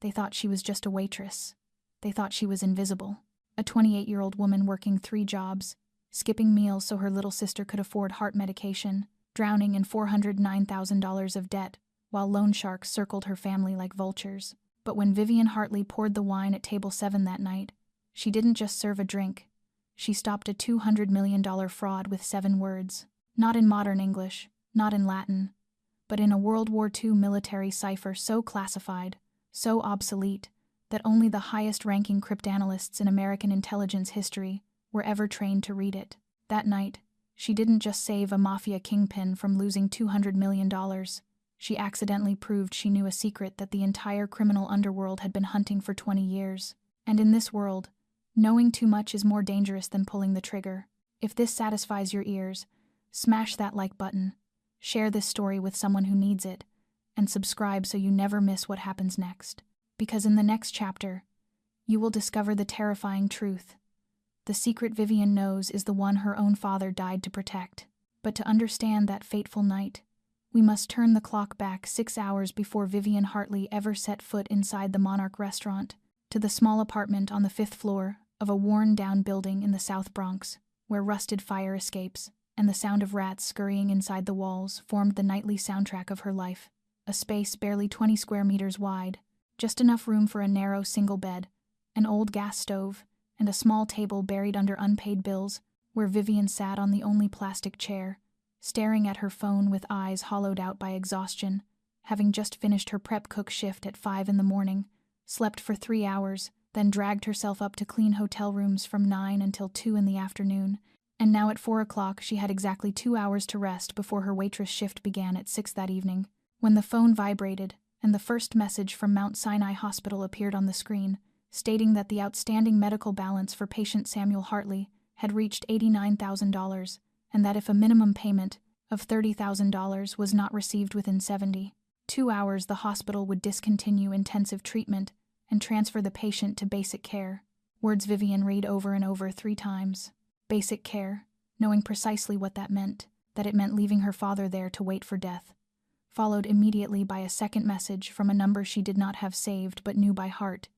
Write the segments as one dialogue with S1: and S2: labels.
S1: They thought she was just a waitress. They thought she was invisible. A 28-year-old woman working 3 jobs, skipping meals so her little sister could afford heart medication, drowning in $409,000 of debt, while loan sharks circled her family like vultures. But when Vivian Hartley poured the wine at table 7 that night, she didn't just serve a drink. She stopped a $200 million fraud with 7 words. Not in modern English, not in Latin, but in a World War II military cipher so classified, so obsolete, that only the highest-ranking cryptanalysts in American intelligence history were ever trained to read it. That night, she didn't just save a Mafia kingpin from losing $200 million. She accidentally proved she knew a secret that the entire criminal underworld had been hunting for 20 years. And in this world, knowing too much is more dangerous than pulling the trigger. If this satisfies your ears, smash that like button, share this story with someone who needs it, and subscribe so you never miss what happens next. Because in the next chapter, you will discover the terrifying truth. The secret Vivian knows is the one her own father died to protect. But to understand that fateful night, we must turn the clock back 6 hours before Vivian Hartley ever set foot inside the Monarch restaurant, to the small apartment on the 5th floor of a worn-down building in the South Bronx, where rusted fire escapes and the sound of rats scurrying inside the walls formed the nightly soundtrack of her life. A space barely 20 square meters wide, just enough room for a narrow single bed, an old gas stove, and a small table buried under unpaid bills, where Vivian sat on the only plastic chair, staring at her phone with eyes hollowed out by exhaustion, having just finished her prep cook shift at 5 in the morning, slept for 3 hours, then dragged herself up to clean hotel rooms from 9 until 2 in the afternoon, and now at 4 o'clock she had exactly 2 hours to rest before her waitress shift began at 6 that evening. When the phone vibrated, and the first message from Mount Sinai Hospital appeared on the screen, stating that the outstanding medical balance for patient Samuel Hartley had reached $89,000, and that if a minimum payment of $30,000 was not received within 72 hours, the hospital would discontinue intensive treatment and transfer the patient to basic care. Words Vivian read over and over 3 times. Basic care, knowing precisely what that meant, that it meant leaving her father there to wait for death. Followed immediately by a second message from a number she did not have saved but knew by heart.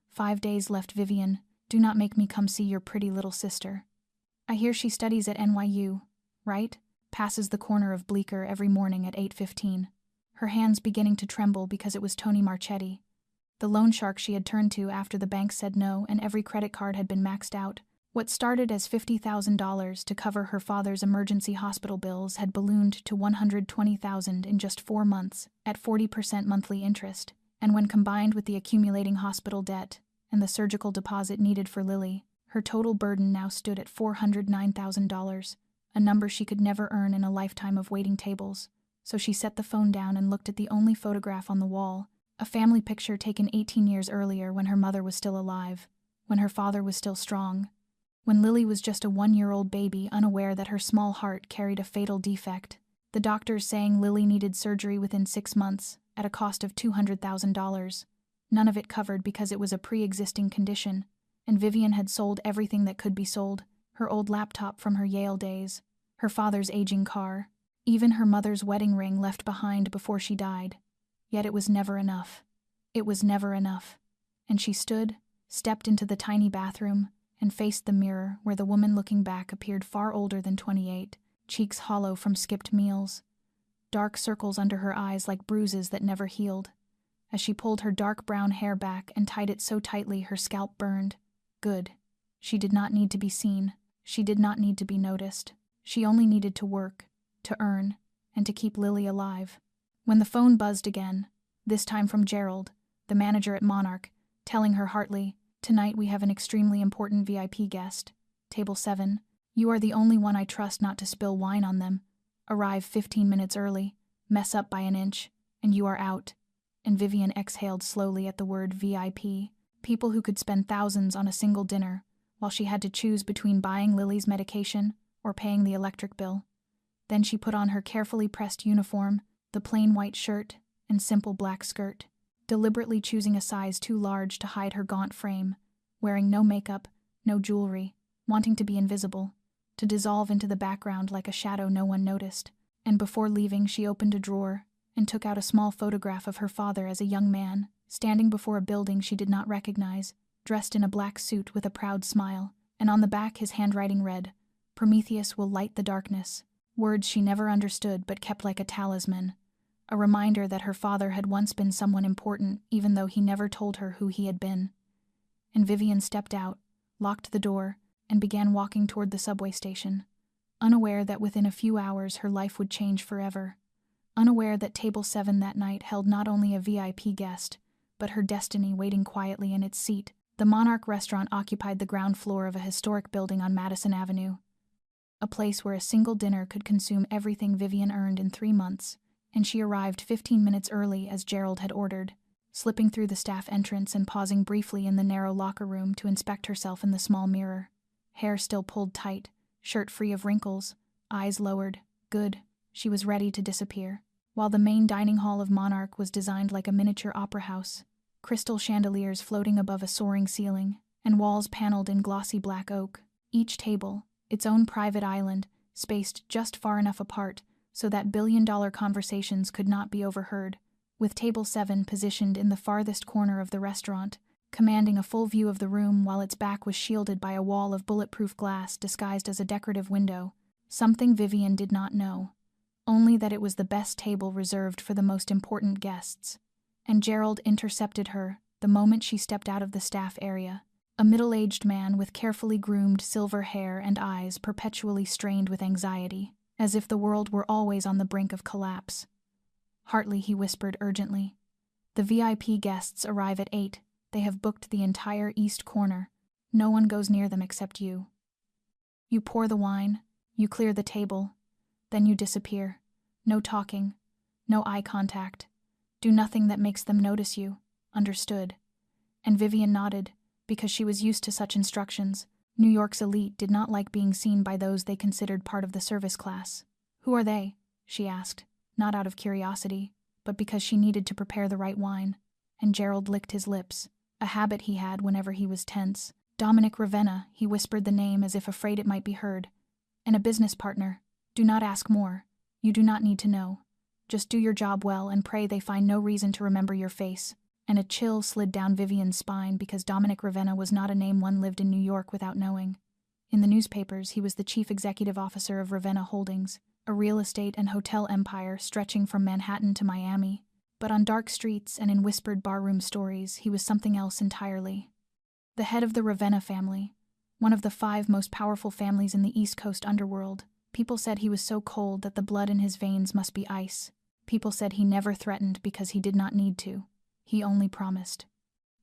S1: 5 days left, Vivian. Do not make me come see your pretty little sister. I hear she studies at NYU, right? Passes the corner of Bleecker every morning at 8:15. Her hands beginning to tremble because it was Tony Marchetti, the loan shark she had turned to after the bank said no and every credit card had been maxed out. What started as $50,000 to cover her father's emergency hospital bills had ballooned to $120,000 in just 4 months, at 40% monthly interest, and when combined with the accumulating hospital debt and the surgical deposit needed for Lily, her total burden now stood at $409,000, a number she could never earn in a lifetime of waiting tables. So she set the phone down and looked at the only photograph on the wall, a family picture taken 18 years earlier when her mother was still alive, when her father was still strong, when Lily was just a 1-year-old baby unaware that her small heart carried a fatal defect, the doctors saying Lily needed surgery within 6 months, at a cost of $200,000. None of it covered because it was a pre-existing condition, and Vivian had sold everything that could be sold, her old laptop from her Yale days, her father's aging car, even her mother's wedding ring left behind before she died. Yet it was never enough. It was never enough. And she stepped into the tiny bathroom, and faced the mirror where the woman looking back appeared far older than 28, cheeks hollow from skipped meals, dark circles under her eyes like bruises that never healed. As she pulled her dark brown hair back and tied it so tightly her scalp burned. Good. She did not need to be seen. She did not need to be noticed. She only needed to work, to earn, and to keep Lily alive. When the phone buzzed again, this time from Gerald, the manager at Monarch, telling her Hartley, "Tonight we have an extremely important VIP guest. Table 7. You are the only one I trust not to spill wine on them. Arrive 15 minutes early, mess up by an inch, and you are out." And Vivian exhaled slowly at the word VIP. People who could spend thousands on a single dinner, while she had to choose between buying Lily's medication or paying the electric bill. Then she put on her carefully pressed uniform, the plain white shirt and simple black skirt, deliberately choosing a size too large to hide her gaunt frame, wearing no makeup, no jewelry, wanting to be invisible, to dissolve into the background like a shadow no one noticed. And before leaving, she opened a drawer and took out a small photograph of her father as a young man, standing before a building she did not recognize, dressed in a black suit with a proud smile, and on the back his handwriting read, "Prometheus will light the darkness," words she never understood but kept like a talisman, a reminder that her father had once been someone important even though he never told her who he had been. And Vivian stepped out, locked the door, and began walking toward the subway station, unaware that within a few hours her life would change forever, unaware that Table 7 that night held not only a VIP guest, but her destiny waiting quietly in its seat. The Monarch restaurant occupied the ground floor of a historic building on Madison Avenue, a place where a single dinner could consume everything Vivian earned in 3 months, and she arrived 15 minutes early as Gerald had ordered, slipping through the staff entrance and pausing briefly in the narrow locker room to inspect herself in the small mirror. Hair still pulled tight, shirt free of wrinkles, eyes lowered. Good. She was ready to disappear. While the main dining hall of Monarch was designed like a miniature opera house, crystal chandeliers floating above a soaring ceiling, and walls paneled in glossy black oak, each table, its own private island, spaced just far enough apart so that billion-dollar conversations could not be overheard, with Table 7 positioned in the farthest corner of the restaurant, commanding a full view of the room while its back was shielded by a wall of bulletproof glass disguised as a decorative window. Something Vivian did not know, only that it was the best table reserved for the most important guests. And Gerald intercepted her the moment she stepped out of the staff area, a middle-aged man with carefully groomed silver hair and eyes perpetually strained with anxiety, as if the world were always on the brink of collapse. "Hartley," he whispered urgently. "The VIP guests arrive at 8. They have booked the entire east corner. No one goes near them except you. You pour the wine, you clear the table, then you disappear. No talking, no eye contact. Do nothing that makes them notice you. Understood?" And Vivian nodded, because she was used to such instructions. New York's elite did not like being seen by those they considered part of the service class. "Who are they?" she asked, not out of curiosity, but because she needed to prepare the right wine. And Gerald licked his lips, a habit he had whenever he was tense. "Dominic Ravenna," he whispered the name as if afraid it might be heard. "And a business partner. Do not ask more. You do not need to know. Just do your job well and pray they find no reason to remember your face." And a chill slid down Vivian's spine because Dominic Ravenna was not a name one lived in New York without knowing. In the newspapers, he was the chief executive officer of Ravenna Holdings, a real estate and hotel empire stretching from Manhattan to Miami. But on dark streets and in whispered barroom stories, he was something else entirely. The head of the Ravenna family, one of the 5 most powerful families in the East Coast underworld. People said he was so cold that the blood in his veins must be ice. People said he never threatened because he did not need to. He only promised.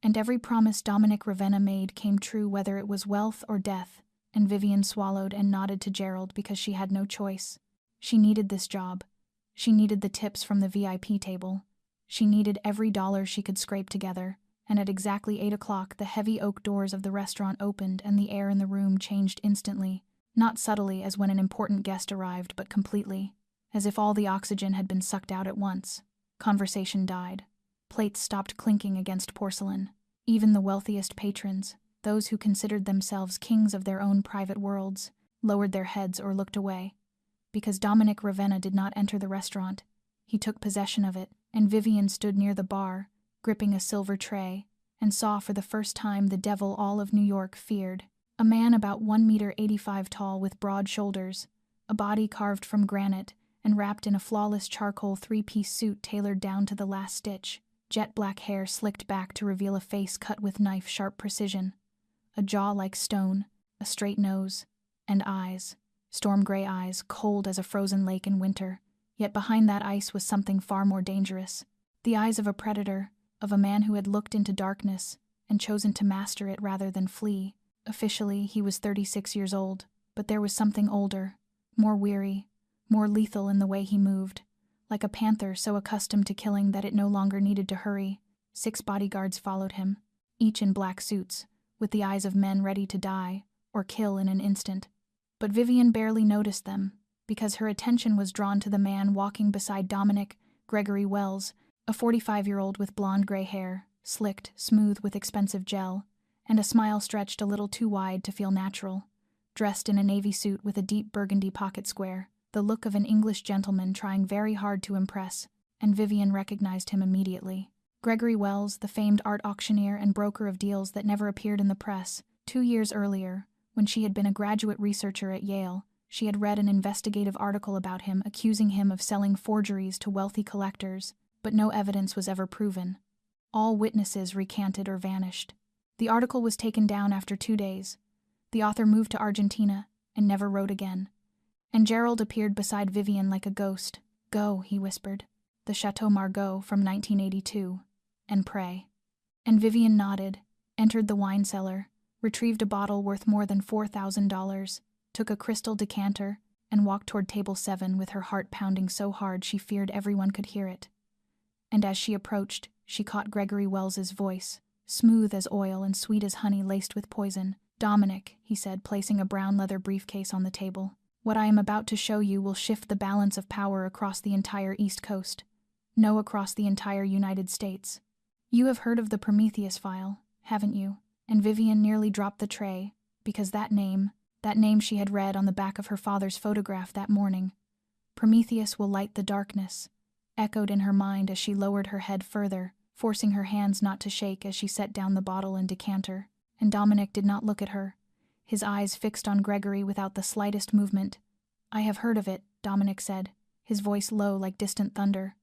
S1: And every promise Dominic Ravenna made came true, whether it was wealth or death, and Vivian swallowed and nodded to Gerald because she had no choice. She needed this job. She needed the tips from the VIP table. She needed every dollar she could scrape together, and at exactly 8 o'clock the heavy oak doors of the restaurant opened and the air in the room changed instantly, not subtly as when an important guest arrived, but completely, as if all the oxygen had been sucked out at once. Conversation died. Plates stopped clinking against porcelain. Even the wealthiest patrons, those who considered themselves kings of their own private worlds, lowered their heads or looked away. Because Dominic Ravenna did not enter the restaurant, he took possession of it, and Vivian stood near the bar, gripping a silver tray, and saw for the first time the devil all of New York feared. A man about 1.85 meters tall with broad shoulders, a body carved from granite, and wrapped in a flawless charcoal 3-piece suit tailored down to the last stitch. Jet black hair slicked back to reveal a face cut with knife-sharp precision, a jaw like stone, a straight nose, and eyes, storm-gray eyes, cold as a frozen lake in winter. Yet behind that ice was something far more dangerous. The eyes of a predator, of a man who had looked into darkness and chosen to master it rather than flee. Officially, he was 36 years old, but there was something older, more weary, more lethal in the way he moved. Like a panther so accustomed to killing that it no longer needed to hurry, 6 bodyguards followed him, each in black suits, with the eyes of men ready to die or kill in an instant. But Vivian barely noticed them, because her attention was drawn to the man walking beside Dominic, Gregory Wells, a 45-year-old with blonde gray hair, slicked, smooth with expensive gel, and a smile stretched a little too wide to feel natural, dressed in a navy suit with a deep burgundy pocket square, the look of an English gentleman trying very hard to impress, and Vivian recognized him immediately. Gregory Wells, the famed art auctioneer and broker of deals that never appeared in the press, 2 years earlier, when she had been a graduate researcher at Yale, she had read an investigative article about him accusing him of selling forgeries to wealthy collectors, but no evidence was ever proven. All witnesses recanted or vanished. The article was taken down after 2 days. The author moved to Argentina and never wrote again. And Gerald appeared beside Vivian like a ghost. "Go," he whispered. "The Chateau Margaux from 1982. And pray." And Vivian nodded, entered the wine cellar, retrieved a bottle worth more than $4,000, took a crystal decanter, and walked toward table 7 with her heart pounding so hard she feared everyone could hear it. And as she approached, she caught Gregory Wells's voice, smooth as oil and sweet as honey laced with poison. "Dominic," he said, placing a brown leather briefcase on the table, "what I am about to show you will shift the balance of power across the entire East Coast. No, across the entire United States. You have heard of the Prometheus file, haven't you?" And Vivian nearly dropped the tray, because that name she had read on the back of her father's photograph that morning, "Prometheus will light the darkness," echoed in her mind as she lowered her head further, forcing her hands not to shake as she set down the bottle and decanter. And Dominic did not look at her, his eyes fixed on Gregory without the slightest movement. "I have heard of it," Dominic said, his voice low like distant thunder.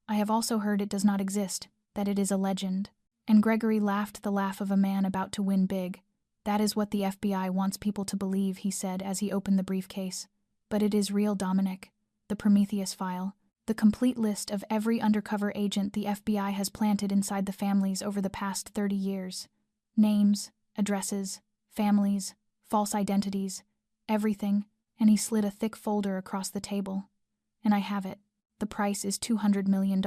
S1: "I have also heard it does not exist, that it is a legend." And Gregory laughed the laugh of a man about to win big. "That is what the FBI wants people to believe," he said as he opened the briefcase. "But it is real, Dominic. The Prometheus file. The complete list of every undercover agent the FBI has planted inside the families over the past 30 years. Names, addresses, families, false identities, everything," and he slid a thick folder across the table. "And I have it. The price is $200 million.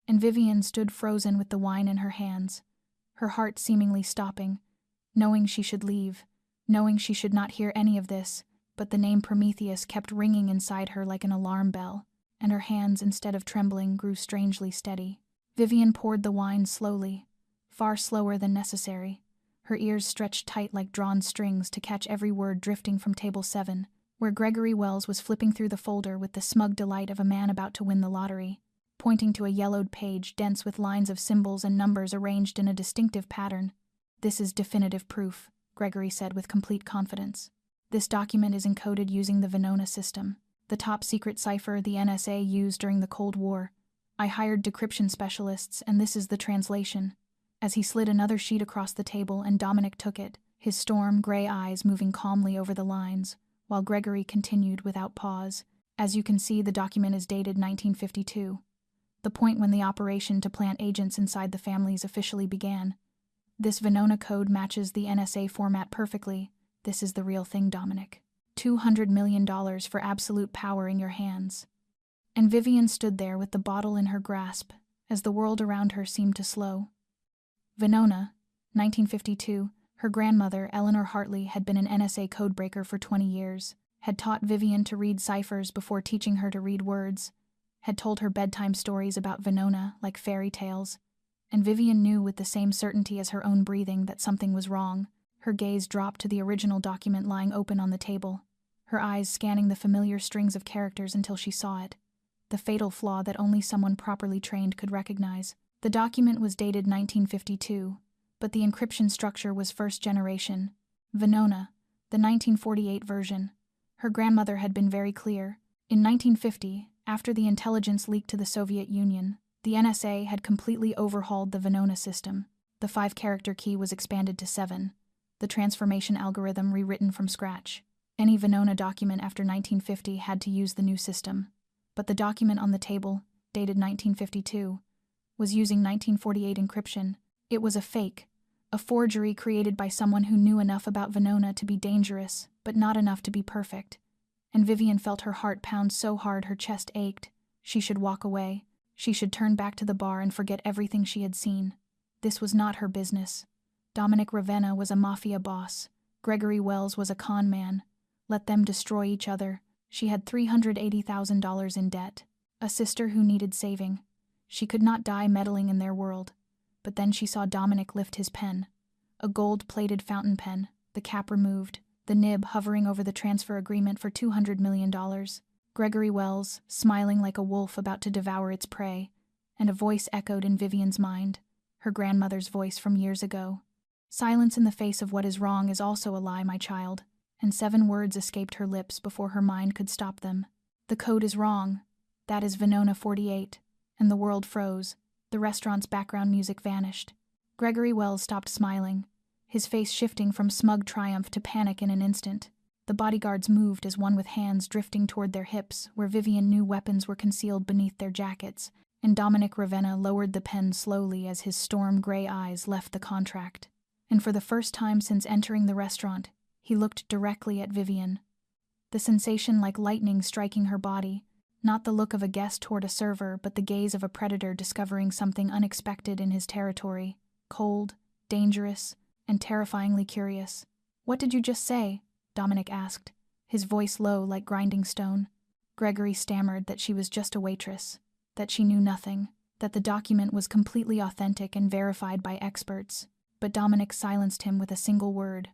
S1: And Vivian stood frozen with the wine in her hands, her heart seemingly stopping, knowing she should leave, knowing she should not hear any of this, but the name Prometheus kept ringing inside her like an alarm bell, and her hands, instead of trembling, grew strangely steady. Vivian poured the wine slowly, far slower than necessary, her ears stretched tight like drawn strings to catch every word drifting from table 7, where Gregory Wells was flipping through the folder with the smug delight of a man about to win the lottery, pointing to a yellowed page dense with lines of symbols and numbers arranged in a distinctive pattern. "This is definitive proof," Gregory said with complete confidence. "This document is encoded using the Venona system, the top-secret cipher the NSA used during the Cold War. I hired decryption specialists, and this is the translation." As he slid another sheet across the table and Dominic took it, his storm gray eyes moving calmly over the lines, while Gregory continued without pause. "As you can see, the document is dated 1952. The point when the operation to plant agents inside the families officially began. This Venona code matches the NSA format perfectly. This is the real thing, Dominic. $200 million for absolute power in your hands." And Vivian stood there with the bottle in her grasp, as the world around her seemed to slow. Venona, 1952, her grandmother, Eleanor Hartley, had been an NSA codebreaker for 20 years, had taught Vivian to read ciphers before teaching her to read words, had told her bedtime stories about Venona like fairy tales, and Vivian knew with the same certainty as her own breathing that something was wrong. Her gaze dropped to the original document lying open on the table, her eyes scanning the familiar strings of characters until she saw it, the fatal flaw that only someone properly trained could recognize. The document was dated 1952, but the encryption structure was first generation. Venona, the 1948 version. Her grandmother had been very clear. In 1950, after the intelligence leaked to the Soviet Union, the NSA had completely overhauled the Venona system. The 5-character key was expanded to 7, the transformation algorithm rewritten from scratch. Any Venona document after 1950 had to use the new system. But the document on the table, dated 1952, was using 1948 encryption. It was a fake, a forgery created by someone who knew enough about Venona to be dangerous, but not enough to be perfect. And Vivian felt her heart pound so hard her chest ached. She should walk away. She should turn back to the bar and forget everything she had seen. This was not her business. Dominic Ravenna was a mafia boss. Gregory Wells was a con man. Let them destroy each other. She had $380,000 in debt. A sister who needed saving. She could not die meddling in their world. But then she saw Dominic lift his pen. A gold-plated fountain pen, the cap removed, the nib hovering over the transfer agreement for $200 million. Gregory Wells, smiling like a wolf about to devour its prey. and a voice echoed in Vivian's mind, her grandmother's voice from years ago. "Silence in the face of what is wrong is also a lie, my child," and 7 words escaped her lips before her mind could stop them. "The code is wrong. That is Venona 48, and the world froze. The restaurant's background music vanished." Gregory Wells stopped smiling, his face shifting from smug triumph to panic in an instant. The bodyguards moved as one with hands drifting toward their hips, where Vivian knew weapons were concealed beneath their jackets, and Dominic Ravenna lowered the pen slowly as his storm-gray eyes left the contract. And for the first time since entering the restaurant, he looked directly at Vivian. The sensation like lightning striking her body, not the look of a guest toward a server, but the gaze of a predator discovering something unexpected in his territory, cold, dangerous, and terrifyingly curious. "What did you just say?" Dominic asked, his voice low like grinding stone. Gregory stammered that she was just a waitress, that she knew nothing, that the document was completely authentic and verified by experts. But Dominic silenced him with a single word,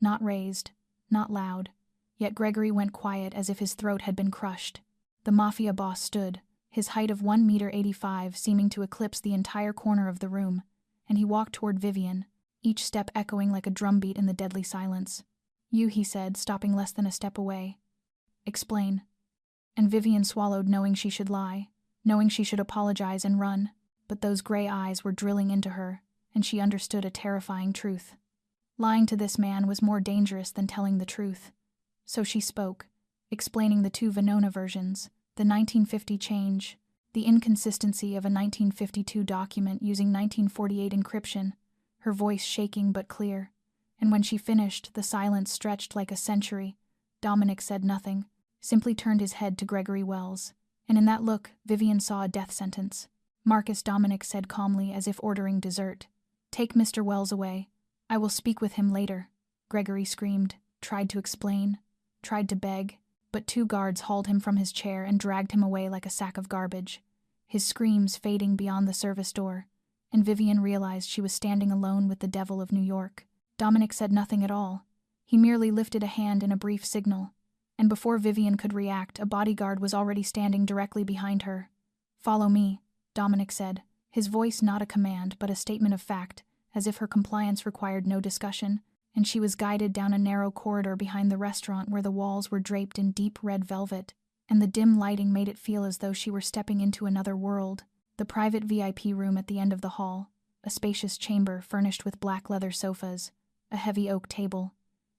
S1: not raised, not loud. Yet Gregory went quiet as if his throat had been crushed. The Mafia boss stood, his height of 1.85 meters seeming to eclipse the entire corner of the room, and he walked toward Vivian, each step echoing like a drumbeat in the deadly silence. "You," he said, stopping less than a step away. "Explain." And Vivian swallowed, knowing she should lie, knowing she should apologize and run, but those gray eyes were drilling into her, and she understood a terrifying truth. Lying to this man was more dangerous than telling the truth. So she spoke, explaining the 2 Venona versions, the 1950 change, the inconsistency of a 1952 document using 1948 encryption, her voice shaking but clear. And when she finished, the silence stretched like a century. Dominic said nothing, simply turned his head to Gregory Wells, and in that look, Vivian saw a death sentence. "Marcus," Dominic said calmly, as if ordering dessert. "Take Mr. Wells away. I will speak with him later." Gregory screamed, tried to explain, tried to beg, but 2 guards hauled him from his chair and dragged him away like a sack of garbage, his screams fading beyond the service door, and Vivian realized she was standing alone with the devil of New York. Dominic said nothing at all. He merely lifted a hand in a brief signal, and before Vivian could react, a bodyguard was already standing directly behind her. "Follow me," Dominic said, his voice not a command but a statement of fact, as if her compliance required no discussion, and she was guided down a narrow corridor behind the restaurant where the walls were draped in deep red velvet, and the dim lighting made it feel as though she were stepping into another world. The private VIP room at the end of the hall, a spacious chamber furnished with black leather sofas, a heavy oak table,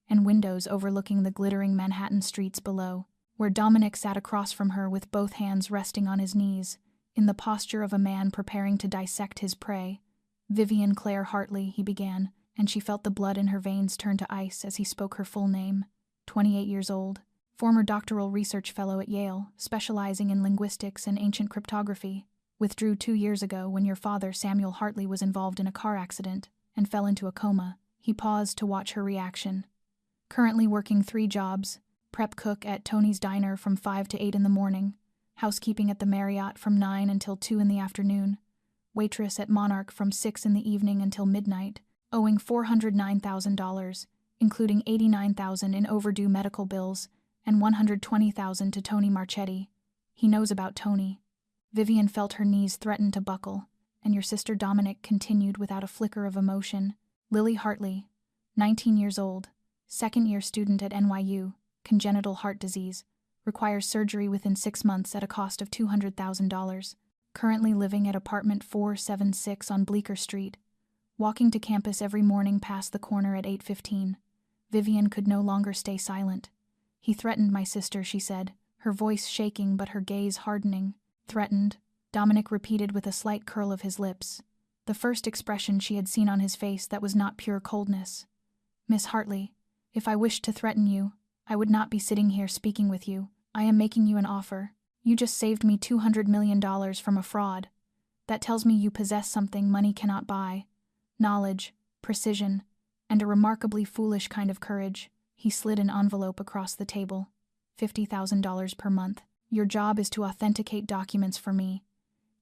S1: and windows overlooking the glittering Manhattan streets below, where Dominic sat across from her with both hands resting on his knees, in the posture of a man preparing to dissect his prey. "Vivian Claire Hartley," he began, and she felt the blood in her veins turn to ice as he spoke her full name. 28 years old, former doctoral research fellow at Yale, specializing in linguistics and ancient cryptography. Withdrew 2 years ago when your father, Samuel Hartley, was involved in a car accident and fell into a coma. He paused to watch her reaction. Currently working 3 jobs: prep cook at Tony's Diner from 5 to 8 in the morning, housekeeping at the Marriott from 9 until 2 in the afternoon, waitress at Monarch from 6 in the evening until midnight, owing $409,000, including $89,000 in overdue medical bills and $120,000 to Tony Marchetti. He knows about Tony. Vivian felt her knees threaten to buckle, and your sister Dominic continued without a flicker of emotion. "Lily Hartley, 19 years old, second-year student at NYU, congenital heart disease, requires surgery within 6 months at a cost of $200,000, currently living at apartment 476 on Bleecker Street, walking to campus every morning past the corner at 8:15. Vivian could no longer stay silent. "He threatened my sister," she said, her voice shaking but her gaze hardening. "Threatened," Dominic repeated with a slight curl of his lips, the first expression she had seen on his face that was not pure coldness. "Miss Hartley, if I wished to threaten you, I would not be sitting here speaking with you. I am making you an offer. You just saved me $200 million from a fraud. That tells me you possess something money cannot buy: knowledge, precision, and a remarkably foolish kind of courage." He slid an envelope across the table. $50,000 per month. Your job is to authenticate documents for me.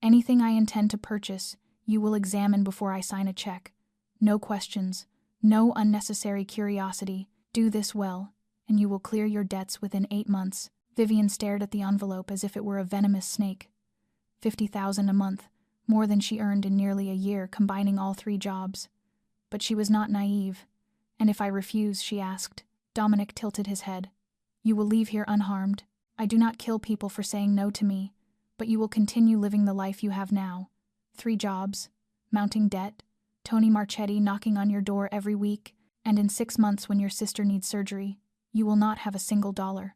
S1: Anything I intend to purchase, you will examine before I sign a check. No questions, no unnecessary curiosity. Do this well, and you will clear your debts within 8 months. Vivian stared at the envelope as if it were a venomous snake. $50,000 a month. more than she earned in nearly a year combining all 3 jobs. But she was not naive. "And if I refuse?" she asked. Dominic tilted his head. "You will leave here unharmed. I do not kill people for saying no to me, but you will continue living the life you have now. 3 jobs, mounting debt, Tony Marchetti knocking on your door every week, and in 6 months when your sister needs surgery, you will not have a single dollar."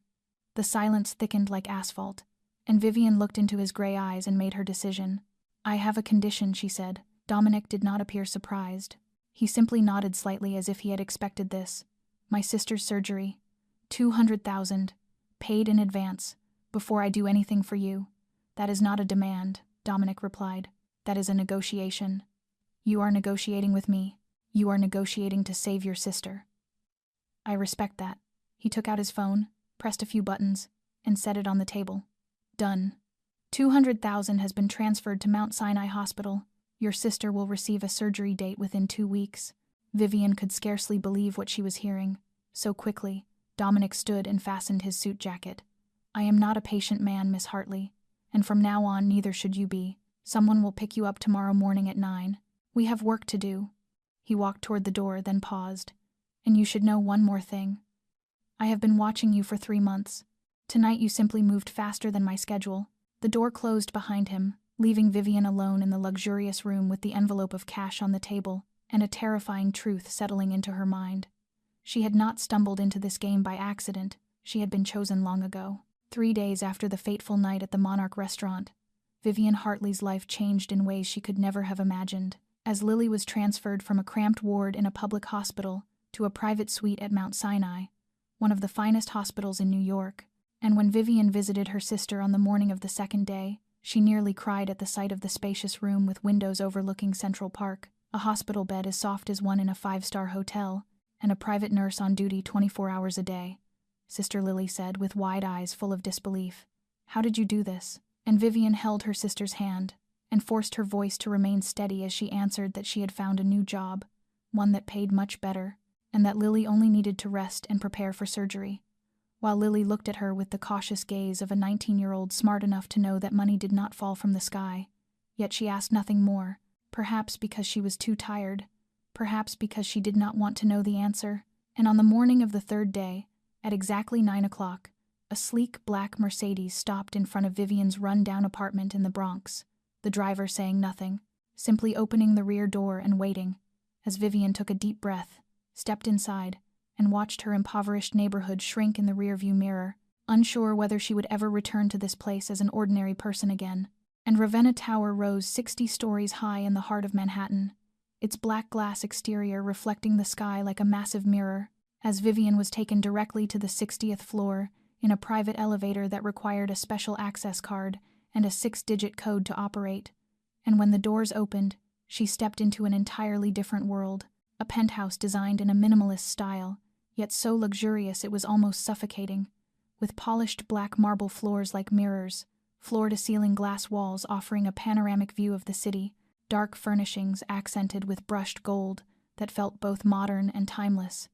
S1: The silence thickened like asphalt, and Vivian looked into his gray eyes and made her decision. "I have a condition," she said. Dominic did not appear surprised. He simply nodded slightly as if he had expected this. "My sister's surgery. 200,000, paid in advance, before I do anything for you." "That is not a demand," Dominic replied. "That is a negotiation. You are negotiating with me. You are negotiating to save your sister." "I respect that." He took out his phone, pressed a few buttons, and set it on the table. "Done. 200,000 has been transferred to Mount Sinai Hospital. Your sister will receive a surgery date within 2 weeks. Vivian could scarcely believe what she was hearing. So quickly, Dominic stood and fastened his suit jacket. "I am not a patient man, Miss Hartley, and from now on neither should you be. Someone will pick you up tomorrow morning at 9. We have work to do." He walked toward the door, then paused. "And you should know one more thing. I have been watching you for 3 months. Tonight you simply moved faster than my schedule." The door closed behind him, leaving Vivian alone in the luxurious room with the envelope of cash on the table and a terrifying truth settling into her mind. She had not stumbled into this game by accident. She had been chosen long ago. 3 days after the fateful night at the Monarch restaurant, Vivian Hartley's life changed in ways she could never have imagined, as Lily was transferred from a cramped ward in a public hospital to a private suite at Mount Sinai, one of the finest hospitals in New York. And when Vivian visited her sister on the morning of the 2nd day, she nearly cried at the sight of the spacious room with windows overlooking Central Park, a hospital bed as soft as one in a 5-star hotel, and a private nurse on duty 24 hours a day. Sister Lily said, with wide eyes full of disbelief. "How did you do this?" And Vivian held her sister's hand and forced her voice to remain steady as she answered that she had found a new job, one that paid much better, and that Lily only needed to rest and prepare for surgery. While Lily looked at her with the cautious gaze of a 19-year-old smart enough to know that money did not fall from the sky, yet she asked nothing more, perhaps because she was too tired, perhaps because she did not want to know the answer. And on the morning of the 3rd day, at exactly 9 o'clock, a sleek black Mercedes stopped in front of Vivian's run-down apartment in the Bronx, the driver saying nothing, simply opening the rear door and waiting, as Vivian took a deep breath, stepped inside, and watched her impoverished neighborhood shrink in the rearview mirror, unsure whether she would ever return to this place as an ordinary person again. And Ravenna Tower rose 60 stories high in the heart of Manhattan, its black glass exterior reflecting the sky like a massive mirror, as Vivian was taken directly to the 60th floor in a private elevator that required a special access card and a 6-digit code to operate. And when the doors opened, she stepped into an entirely different world, a penthouse designed in a minimalist style, yet so luxurious it was almost suffocating, with polished black marble floors like mirrors, floor-to-ceiling glass walls offering a panoramic view of the city, dark furnishings accented with brushed gold that felt both modern and timeless.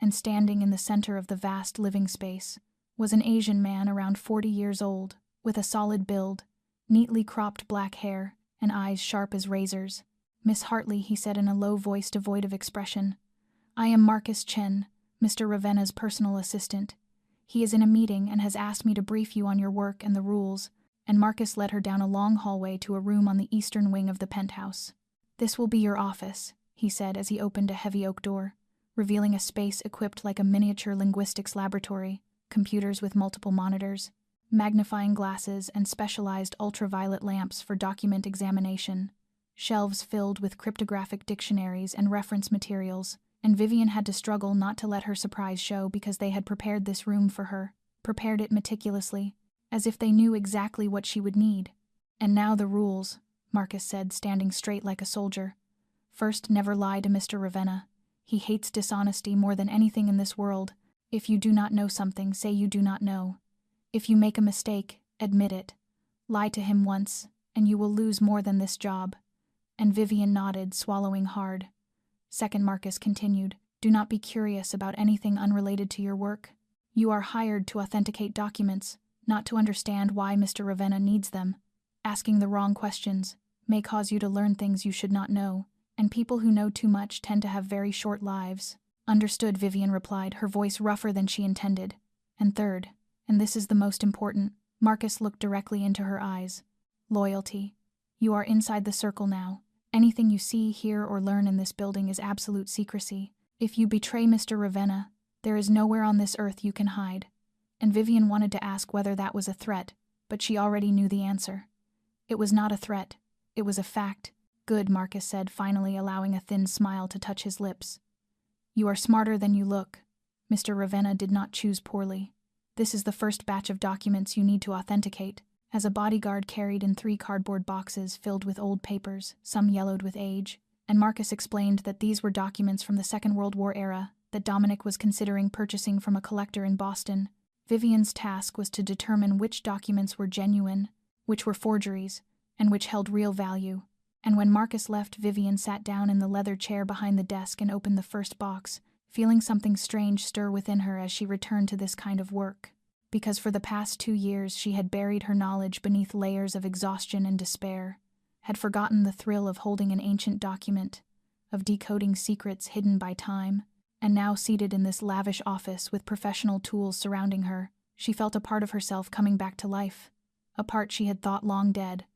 S1: And standing in the center of the vast living space was an Asian man around 40 years old, with a solid build, neatly cropped black hair, and eyes sharp as razors. "Miss Hartley," he said in a low voice devoid of expression, "I am Marcus Chen, Mr. Ravenna's personal assistant. He is in a meeting and has asked me to brief you on your work and the rules," and Marcus led her down a long hallway to a room on the eastern wing of the penthouse. "This will be your office," he said as he opened a heavy oak door, revealing a space equipped like a miniature linguistics laboratory, computers with multiple monitors, magnifying glasses, and specialized ultraviolet lamps for document examination, shelves filled with cryptographic dictionaries and reference materials, and Vivian had to struggle not to let her surprise show because they had prepared this room for her, prepared it meticulously, as if they knew exactly what she would need. "And now the rules," Marcus said, standing straight like a soldier. "First, never lie to Mr. Ravenna. He hates dishonesty more than anything in this world. If you do not know something, say you do not know. If you make a mistake, admit it. Lie to him once, and you will lose more than this job." And Vivian nodded, swallowing hard. Second, Marcus continued, "Do not be curious about anything unrelated to your work. You are hired to authenticate documents, not to understand why Mr. Ravenna needs them. Asking the wrong questions, may cause you to learn things you should not know, and people who know too much tend to have very short lives." "Understood," Vivian replied, her voice rougher than she intended. "And third, and this is the most important," Marcus looked directly into her eyes, "loyalty. You are inside the circle now. Anything you see, hear, or learn in this building is absolute secrecy. If you betray Mr. Ravenna, there is nowhere on this earth you can hide." And Vivian wanted to ask whether that was a threat, but she already knew the answer. It was not a threat. It was a fact. "Good," Marcus said, finally allowing a thin smile to touch his lips. "You are smarter than you look. Mr. Ravenna did not choose poorly. This is the first batch of documents you need to authenticate." As a bodyguard carried in 3 cardboard boxes filled with old papers, some yellowed with age, and Marcus explained that these were documents from the Second World War era that Dominic was considering purchasing from a collector in Boston. Vivian's task was to determine which documents were genuine, which were forgeries, and which held real value. And when Marcus left, Vivian sat down in the leather chair behind the desk and opened the first box, feeling something strange stir within her as she returned to this kind of work. Because for the past 2 years she had buried her knowledge beneath layers of exhaustion and despair, had forgotten the thrill of holding an ancient document, of decoding secrets hidden by time, and now seated in this lavish office with professional tools surrounding her, she felt a part of herself coming back to life, a part she had thought long dead.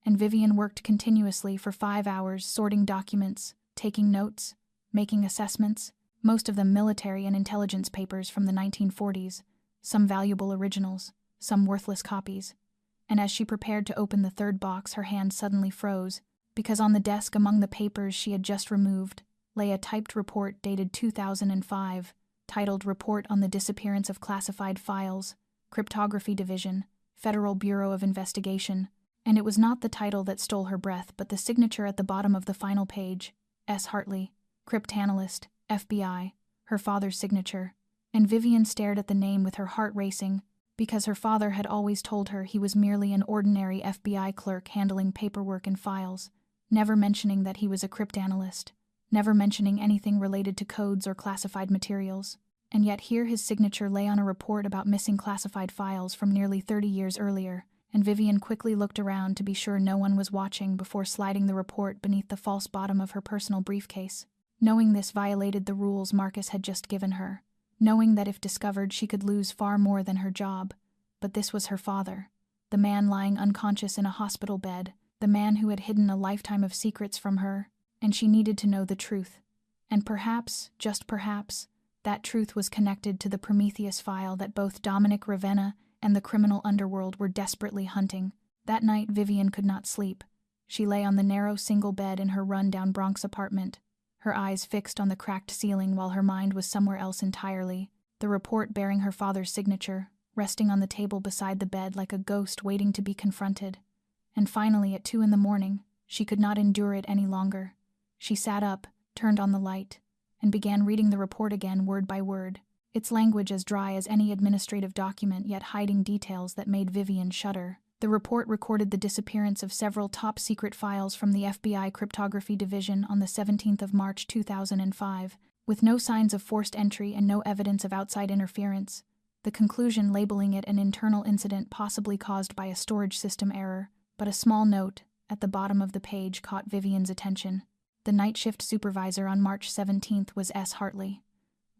S1: And Vivian worked continuously for 5 hours, sorting documents, taking notes, making assessments, most of them military and intelligence papers from the 1940s, some valuable originals, some worthless copies. And as she prepared to open the third box, her hand suddenly froze, because on the desk among the papers she had just removed lay a typed report dated 2005, titled "Report on the Disappearance of Classified Files, Cryptography Division, Federal Bureau of Investigation." And it was not the title that stole her breath, but the signature at the bottom of the final page, S. Hartley, Cryptanalyst, FBI, her father's signature. And Vivian stared at the name with her heart racing, because her father had always told her he was merely an ordinary FBI clerk handling paperwork and files, never mentioning that he was a cryptanalyst, never mentioning anything related to codes or classified materials. And yet here his signature lay on a report about missing classified files from nearly 30 years earlier, and Vivian quickly looked around to be sure no one was watching before sliding the report beneath the false bottom of her personal briefcase. Knowing this violated the rules Marcus had just given her, knowing that if discovered she could lose far more than her job. But this was her father, the man lying unconscious in a hospital bed, the man who had hidden a lifetime of secrets from her, and she needed to know the truth. And perhaps, just perhaps, that truth was connected to the Prometheus file that both Dominic Ravenna and the criminal underworld were desperately hunting. That night Vivian could not sleep. She lay on the narrow single bed in her run-down Bronx apartment, her eyes fixed on the cracked ceiling while her mind was somewhere else entirely, the report bearing her father's signature, resting on the table beside the bed like a ghost waiting to be confronted. And finally, at 2 a.m, she could not endure it any longer. She sat up, turned on the light, and began reading the report again word by word, its language as dry as any administrative document yet hiding details that made Vivian shudder. The report recorded the disappearance of several top-secret files from the FBI Cryptography Division on the 17th of March 2005, with no signs of forced entry and no evidence of outside interference, the conclusion labeling it an internal incident possibly caused by a storage system error. But a small note at the bottom of the page caught Vivian's attention. The night shift supervisor on March 17th was S. Hartley.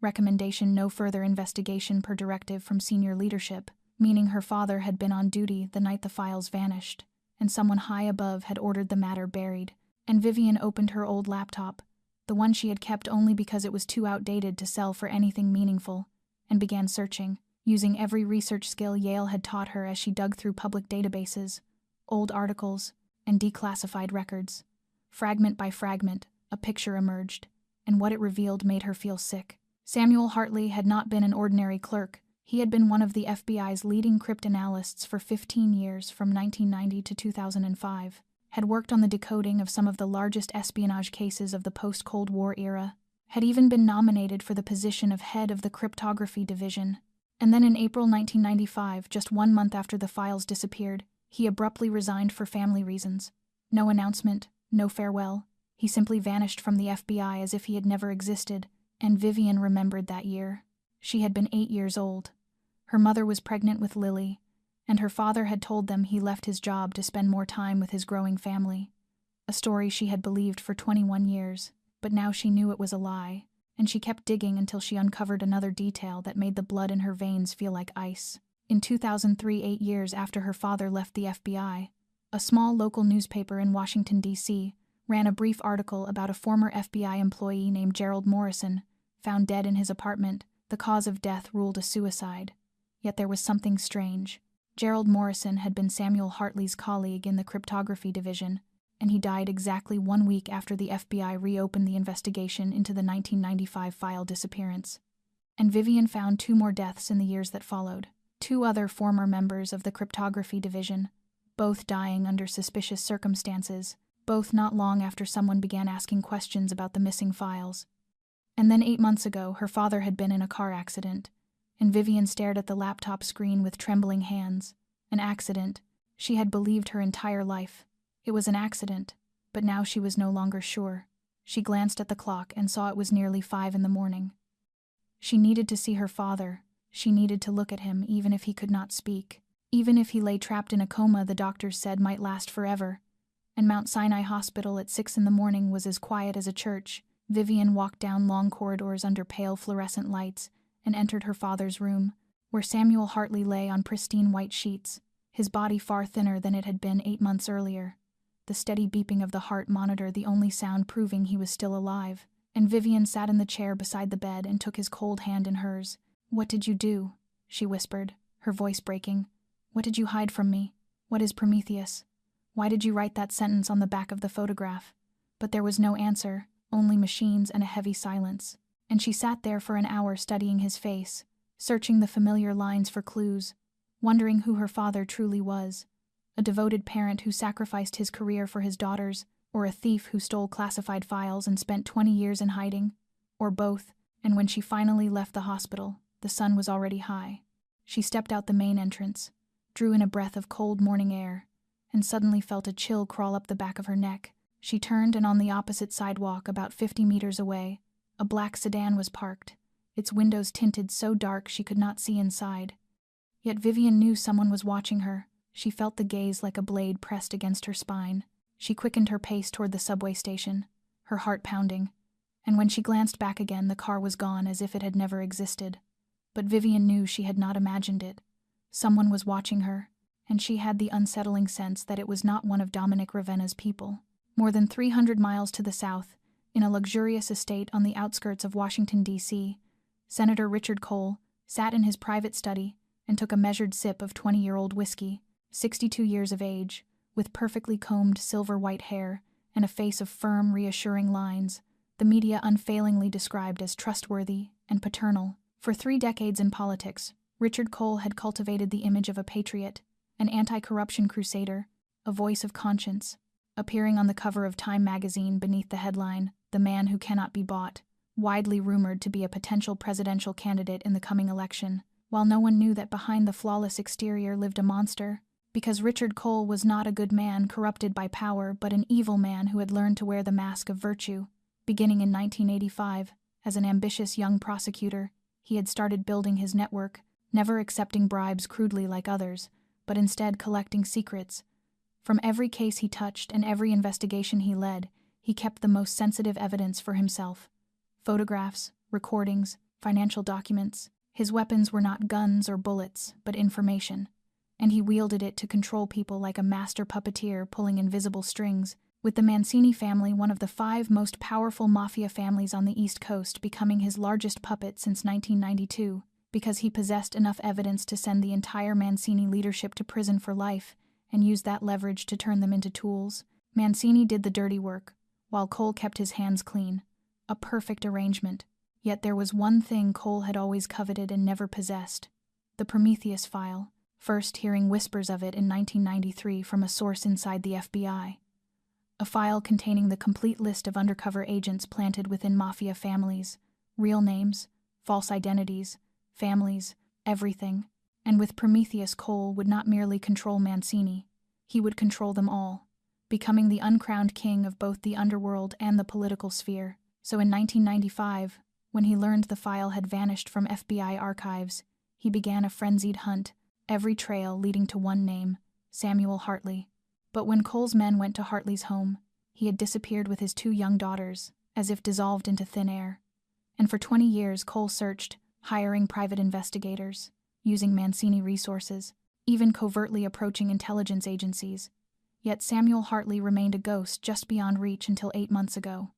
S1: Recommendation: no further investigation per directive from senior leadership, meaning her father had been on duty the night the files vanished, and someone high above had ordered the matter buried. And Vivian opened her old laptop, the one she had kept only because it was too outdated to sell for anything meaningful, and began searching, using every research skill Yale had taught her as she dug through public databases, old articles, and declassified records. Fragment by fragment, a picture emerged, and what it revealed made her feel sick. Samuel Hartley had not been an ordinary clerk. He had been one of the FBI's leading cryptanalysts for 15 years, from 1990 to 2005, had worked on the decoding of some of the largest espionage cases of the post-Cold War era, had even been nominated for the position of head of the Cryptography Division. And then in April 1995, just 1 month after the files disappeared, he abruptly resigned for family reasons. No announcement, no farewell. He simply vanished from the FBI as if he had never existed, and Vivian remembered that year. She had been 8 years old. Her mother was pregnant with Lily, and her father had told them he left his job to spend more time with his growing family. a story she had believed for 21 years, but now she knew it was a lie, and she kept digging until she uncovered another detail that made the blood in her veins feel like ice. In 2003, 8 years after her father left the FBI, a small local newspaper in Washington, D.C., ran a brief article about a former FBI employee named Gerald Morrison, found dead in his apartment. The cause of death ruled a suicide. Yet there was something strange. Gerald Morrison had been Samuel Hartley's colleague in the cryptography division, and he died exactly 1 week after the FBI reopened the investigation into the 1995 file disappearance. And Vivian found 2 more deaths in the years that followed. 2 other former members of the cryptography division, both dying under suspicious circumstances, both not long after someone began asking questions about the missing files. And then 8 months ago, her father had been in a car accident, and Vivian stared at the laptop screen with trembling hands. An accident. She had believed her entire life. It was an accident, but now she was no longer sure. She glanced at the clock and saw it was nearly 5 in the morning. She needed to see her father. She needed to look at him, even if he could not speak. Even if he lay trapped in a coma the doctors said might last forever. And Mount Sinai Hospital at 6 in the morning was as quiet as a church. Vivian walked down long corridors under pale fluorescent lights and entered her father's room, where Samuel Hartley lay on pristine white sheets, his body far thinner than it had been 8 months earlier. The steady beeping of the heart monitor the only sound proving he was still alive, and Vivian sat in the chair beside the bed and took his cold hand in hers. "What did you do?" she whispered, her voice breaking. "What did you hide from me? What is Prometheus? Why did you write that sentence on the back of the photograph?" But there was no answer, only machines and a heavy silence. And she sat there for an hour studying his face, searching the familiar lines for clues, wondering who her father truly was. A devoted parent who sacrificed his career for his daughters, or a thief who stole classified files and spent 20 years in hiding, or both. And when she finally left the hospital, the sun was already high. She stepped out the main entrance, drew in a breath of cold morning air, and suddenly felt a chill crawl up the back of her neck. She turned, and on the opposite sidewalk, about 50 meters away, a black sedan was parked, its windows tinted so dark she could not see inside. Yet Vivian knew someone was watching her. She felt the gaze like a blade pressed against her spine. She quickened her pace toward the subway station, her heart pounding, and when she glanced back again, the car was gone as if it had never existed. But Vivian knew she had not imagined it. Someone was watching her, and she had the unsettling sense that it was not one of Dominic Ravenna's people. More than 300 miles to the south, in a luxurious estate on the outskirts of Washington, D.C., Senator Richard Cole sat in his private study and took a measured sip of 20-year-old whiskey, 62 years of age, with perfectly combed silver-white hair and a face of firm, reassuring lines, the media unfailingly described as trustworthy and paternal. For 3 decades in politics, Richard Cole had cultivated the image of a patriot, an anti-corruption crusader, a voice of conscience, appearing on the cover of Time magazine beneath the headline, "The Man Who Cannot Be Bought," widely rumored to be a potential presidential candidate in the coming election, while no one knew that behind the flawless exterior lived a monster, because Richard Cole was not a good man corrupted by power, but an evil man who had learned to wear the mask of virtue. Beginning in 1985, as an ambitious young prosecutor, he had started building his network, never accepting bribes crudely like others, but instead collecting secrets. From every case he touched and every investigation he led, he kept the most sensitive evidence for himself. Photographs, recordings, financial documents. His weapons were not guns or bullets, but information, and he wielded it to control people like a master puppeteer pulling invisible strings, with the Mancini family, one of the 5 most powerful mafia families on the East Coast, becoming his largest puppet since 1992, because he possessed enough evidence to send the entire Mancini leadership to prison for life and use that leverage to turn them into tools. Mancini did the dirty work, while Cole kept his hands clean. A perfect arrangement. Yet there was one thing Cole had always coveted and never possessed: the Prometheus file, first hearing whispers of it in 1993 from a source inside the FBI. A file containing the complete list of undercover agents planted within Mafia families, real names, false identities, families, everything. And with Prometheus, Cole would not merely control Mancini, he would control them all, becoming the uncrowned king of both the underworld and the political sphere. So in 1995, when he learned the file had vanished from FBI archives, he began a frenzied hunt, every trail leading to one name: Samuel Hartley. But when Cole's men went to Hartley's home, He had disappeared with his 2 young daughters, as if dissolved into thin air. And for 20 years Cole searched, hiring private investigators, using Mancini resources, even covertly approaching intelligence agencies. Yet Samuel Hartley remained a ghost just beyond reach until 8 months ago,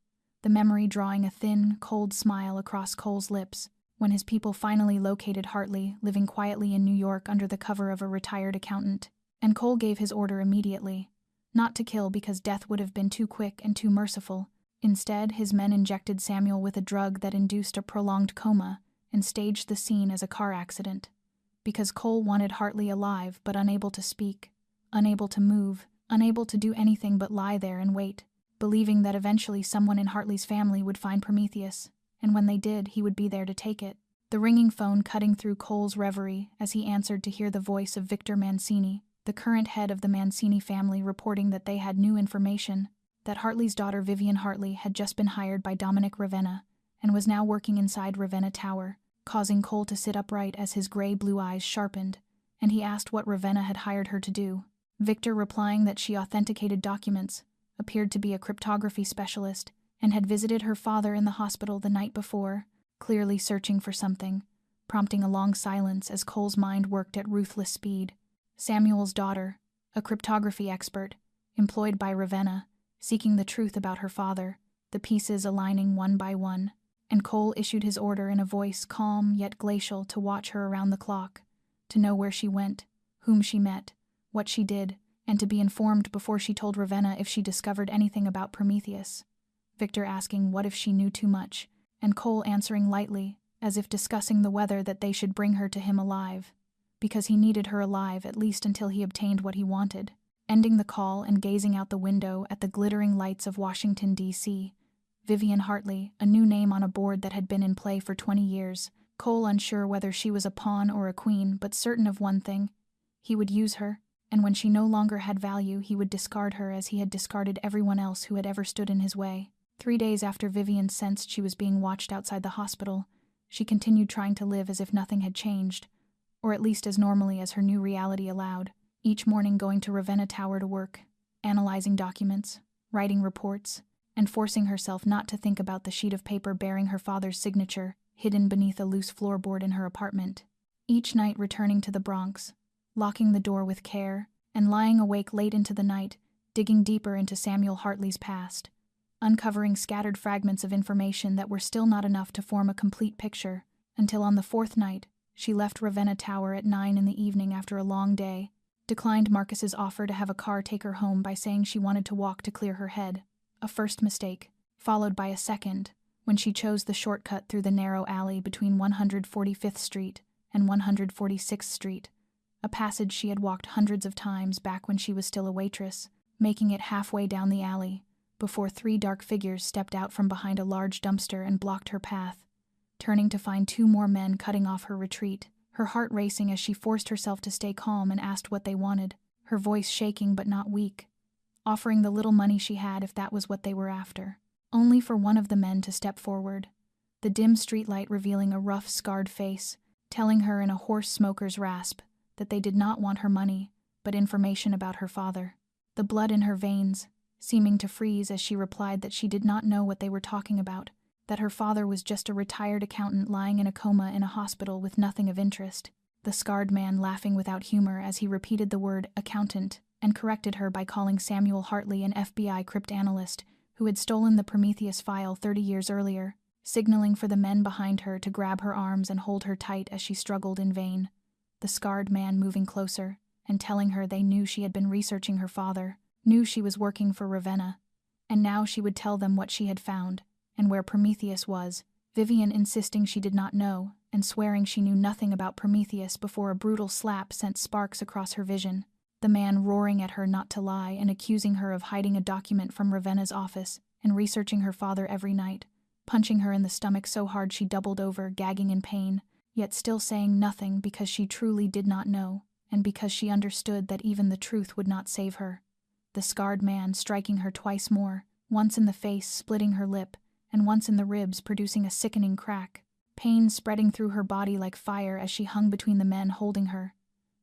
S1: the memory drawing a thin, cold smile across Cole's lips when his people finally located Hartley living quietly in New York under the cover of a retired accountant. And Cole gave his order immediately, not to kill because death would have been too quick and too merciful. Instead, his men injected Samuel with a drug that induced a prolonged coma and staged the scene as a car accident. Because Cole wanted Hartley alive but unable to speak, unable to move, unable to do anything but lie there and wait, believing that eventually someone in Hartley's family would find Prometheus, and when they did, he would be there to take it. The ringing phone cutting through Cole's reverie as he answered to hear the voice of Victor Mancini, the current head of the Mancini family, reporting that they had new information, that Hartley's daughter Vivian Hartley had just been hired by Dominic Ravenna and was now working inside Ravenna Tower, causing Cole to sit upright as his gray-blue eyes sharpened, and he asked what Ravenna had hired her to do. Victor replying that she authenticated documents, appeared to be a cryptography specialist, and had visited her father in the hospital the night before, clearly searching for something, prompting a long silence as Cole's mind worked at ruthless speed. Samuel's daughter, a cryptography expert, employed by Ravenna, seeking the truth about her father, the pieces aligning one by one, and Cole issued his order in a voice calm yet glacial to watch her around the clock, to know where she went, whom she met, what she did, and to be informed before she told Ravenna if she discovered anything about Prometheus. Victor asking what if she knew too much, and Cole answering lightly, as if discussing the whether that they should bring her to him alive, because he needed her alive at least until he obtained what he wanted. Ending the call and gazing out the window at the glittering lights of Washington, D.C., Vivian Hartley, a new name on a board that had been in play for 20 years, Cole unsure whether she was a pawn or a queen, but certain of one thing: he would use her, and when she no longer had value, he would discard her as he had discarded everyone else who had ever stood in his way. 3 days after Vivian sensed she was being watched outside the hospital, she continued trying to live as if nothing had changed, or at least as normally as her new reality allowed, each morning going to Ravenna Tower to work, analyzing documents, writing reports, and forcing herself not to think about the sheet of paper bearing her father's signature, hidden beneath a loose floorboard in her apartment. Each night returning to the Bronx, locking the door with care, and lying awake late into the night, digging deeper into Samuel Hartley's past, uncovering scattered fragments of information that were still not enough to form a complete picture, until on the 4th night, she left Ravenna Tower at 9 in the evening after a long day, declined Marcus's offer to have a car take her home by saying she wanted to walk to clear her head. A first mistake, followed by a second, when she chose the shortcut through the narrow alley between 145th Street and 146th Street, a passage she had walked hundreds of times back when she was still a waitress, making it halfway down the alley, before 3 dark figures stepped out from behind a large dumpster and blocked her path, turning to find 2 more men cutting off her retreat, her heart racing as she forced herself to stay calm and asked what they wanted, her voice shaking but not weak, offering the little money she had if that was what they were after, only for one of the men to step forward, the dim streetlight revealing a rough, scarred face, telling her in a hoarse smoker's rasp that they did not want her money, but information about her father. The blood in her veins, seeming to freeze as she replied that she did not know what they were talking about, that her father was just a retired accountant lying in a coma in a hospital with nothing of interest. The scarred man laughing without humor as he repeated the word accountant and corrected her by calling Samuel Hartley an FBI cryptanalyst who had stolen the Prometheus file 30 years earlier, signaling for the men behind her to grab her arms and hold her tight as she struggled in vain. The scarred man moving closer and telling her they knew she had been researching her father, knew she was working for Ravenna, and now she would tell them what she had found and where Prometheus was, Vivian insisting she did not know and swearing she knew nothing about Prometheus before a brutal slap sent sparks across her vision, the man roaring at her not to lie and accusing her of hiding a document from Ravenna's office and researching her father every night, punching her in the stomach so hard she doubled over, gagging in pain, yet still saying nothing because she truly did not know, and because she understood that even the truth would not save her. The scarred man striking her twice more, once in the face, splitting her lip, and once in the ribs, producing a sickening crack, pain spreading through her body like fire as she hung between the men holding her,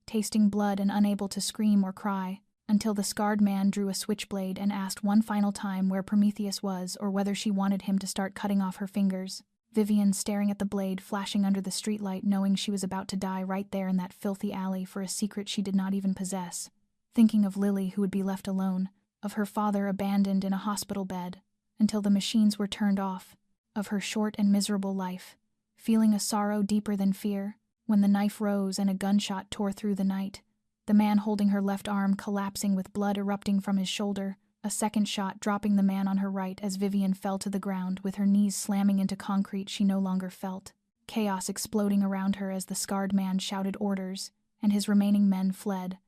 S1: tasting blood and unable to scream or cry, until the scarred man drew a switchblade and asked one final time where Prometheus was or whether she wanted him to start cutting off her fingers. Vivian staring at the blade flashing under the streetlight, knowing she was about to die right there in that filthy alley for a secret she did not even possess. Thinking of Lily, who would be left alone, of her father abandoned in a hospital bed, until the machines were turned off, of her short and miserable life, feeling a sorrow deeper than fear, when the knife rose and a gunshot tore through the night, the man holding her left arm collapsing with blood erupting from his shoulder, a second shot dropping the man on her right as Vivian fell to the ground with her knees slamming into concrete she no longer felt, chaos exploding around her as the scarred man shouted orders, and his remaining men fled,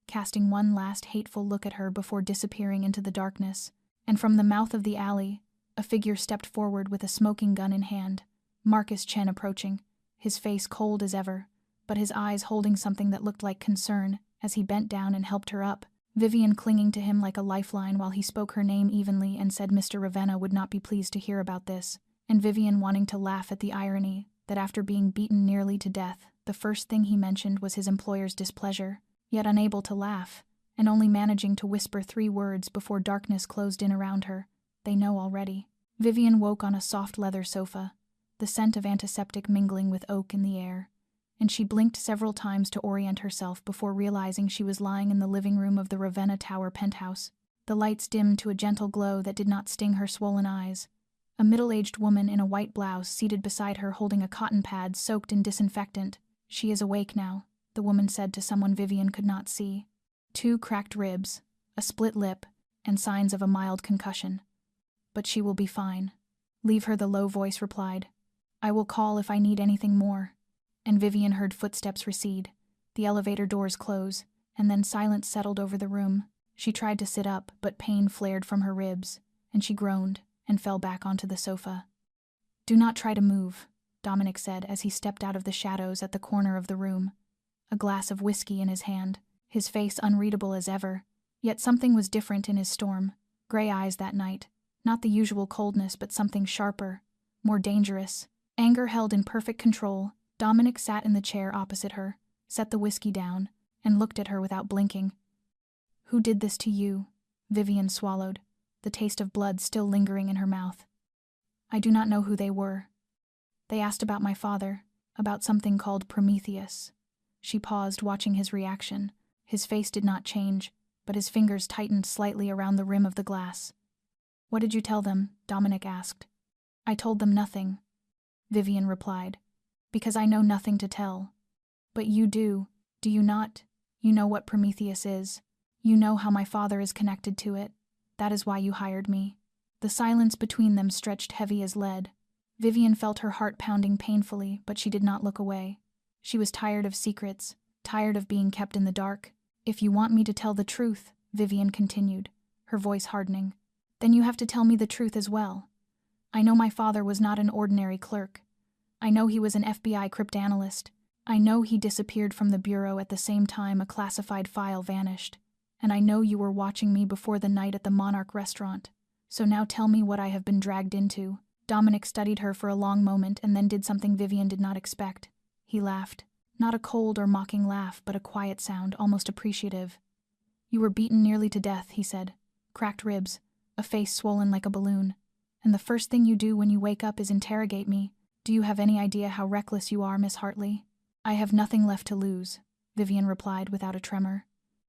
S1: casting one last hateful look at her before disappearing into the darkness. And from the mouth of the alley, a figure stepped forward with a smoking gun in hand, Marcus Chen approaching, his face cold as ever, but his eyes holding something that looked like concern as he bent down and helped her up, Vivian clinging to him like a lifeline while he spoke her name evenly and said Mr. Ravenna would not be pleased to hear about this, and Vivian wanting to laugh at the irony that after being beaten nearly to death, the first thing he mentioned was his employer's displeasure, yet unable to laugh, and only managing to whisper 3 words before darkness closed in around her. They know already. Vivian woke on a soft leather sofa, the scent of antiseptic mingling with oak in the air, and she blinked several times to orient herself before realizing she was lying in the living room of the Ravenna Tower penthouse. The lights dimmed to a gentle glow that did not sting her swollen eyes. A middle-aged woman in a white blouse seated beside her holding a cotton pad soaked in disinfectant. "She is awake now," the woman said to someone Vivian could not see. 2 cracked ribs, a split lip, and signs of a mild concussion. "But she will be fine." "Leave her," the low voice replied. "I will call if I need anything more." And Vivian heard footsteps recede, the elevator doors close, and then silence settled over the room. She tried to sit up, but pain flared from her ribs, and she groaned and fell back onto the sofa. "Do not try to move," Dominic said as he stepped out of the shadows at the corner of the room, a glass of whiskey in his hand, his face unreadable as ever, yet something was different in his storm, gray eyes that night, not the usual coldness but something sharper, more dangerous, anger held in perfect control. Dominic sat in the chair opposite her, set the whiskey down, and looked at her without blinking. "Who did this to you?" Vivian swallowed, the taste of blood still lingering in her mouth. "I do not know who they were. They asked about my father, about something called Prometheus." She paused, watching his reaction. His face did not change, but his fingers tightened slightly around the rim of the glass. "What did you tell them?" Dominic asked. "I told them nothing," Vivian replied, "because I know nothing to tell. But you do you not? You know what Prometheus is. You know how my father is connected to it. That is why you hired me." The silence between them stretched heavy as lead. Vivian felt her heart pounding painfully, but she did not look away. She was tired of secrets, tired of being kept in the dark. "If you want me to tell the truth," Vivian continued, her voice hardening, "then you have to tell me the truth as well. I know my father was not an ordinary clerk. I know he was an FBI cryptanalyst. I know he disappeared from the bureau at the same time a classified file vanished. And I know you were watching me before the night at the Monarch restaurant. So now tell me what I have been dragged into." Dominic studied her for a long moment and then did something Vivian did not expect. He laughed. Not a cold or mocking laugh, but a quiet sound, almost appreciative. "You were beaten nearly to death," he said. "Cracked ribs, a face swollen like a balloon. And the first thing you do when you wake up is interrogate me. Do you have any idea how reckless you are, Miss Hartley?" "I have nothing left to lose," Vivian replied without a tremor.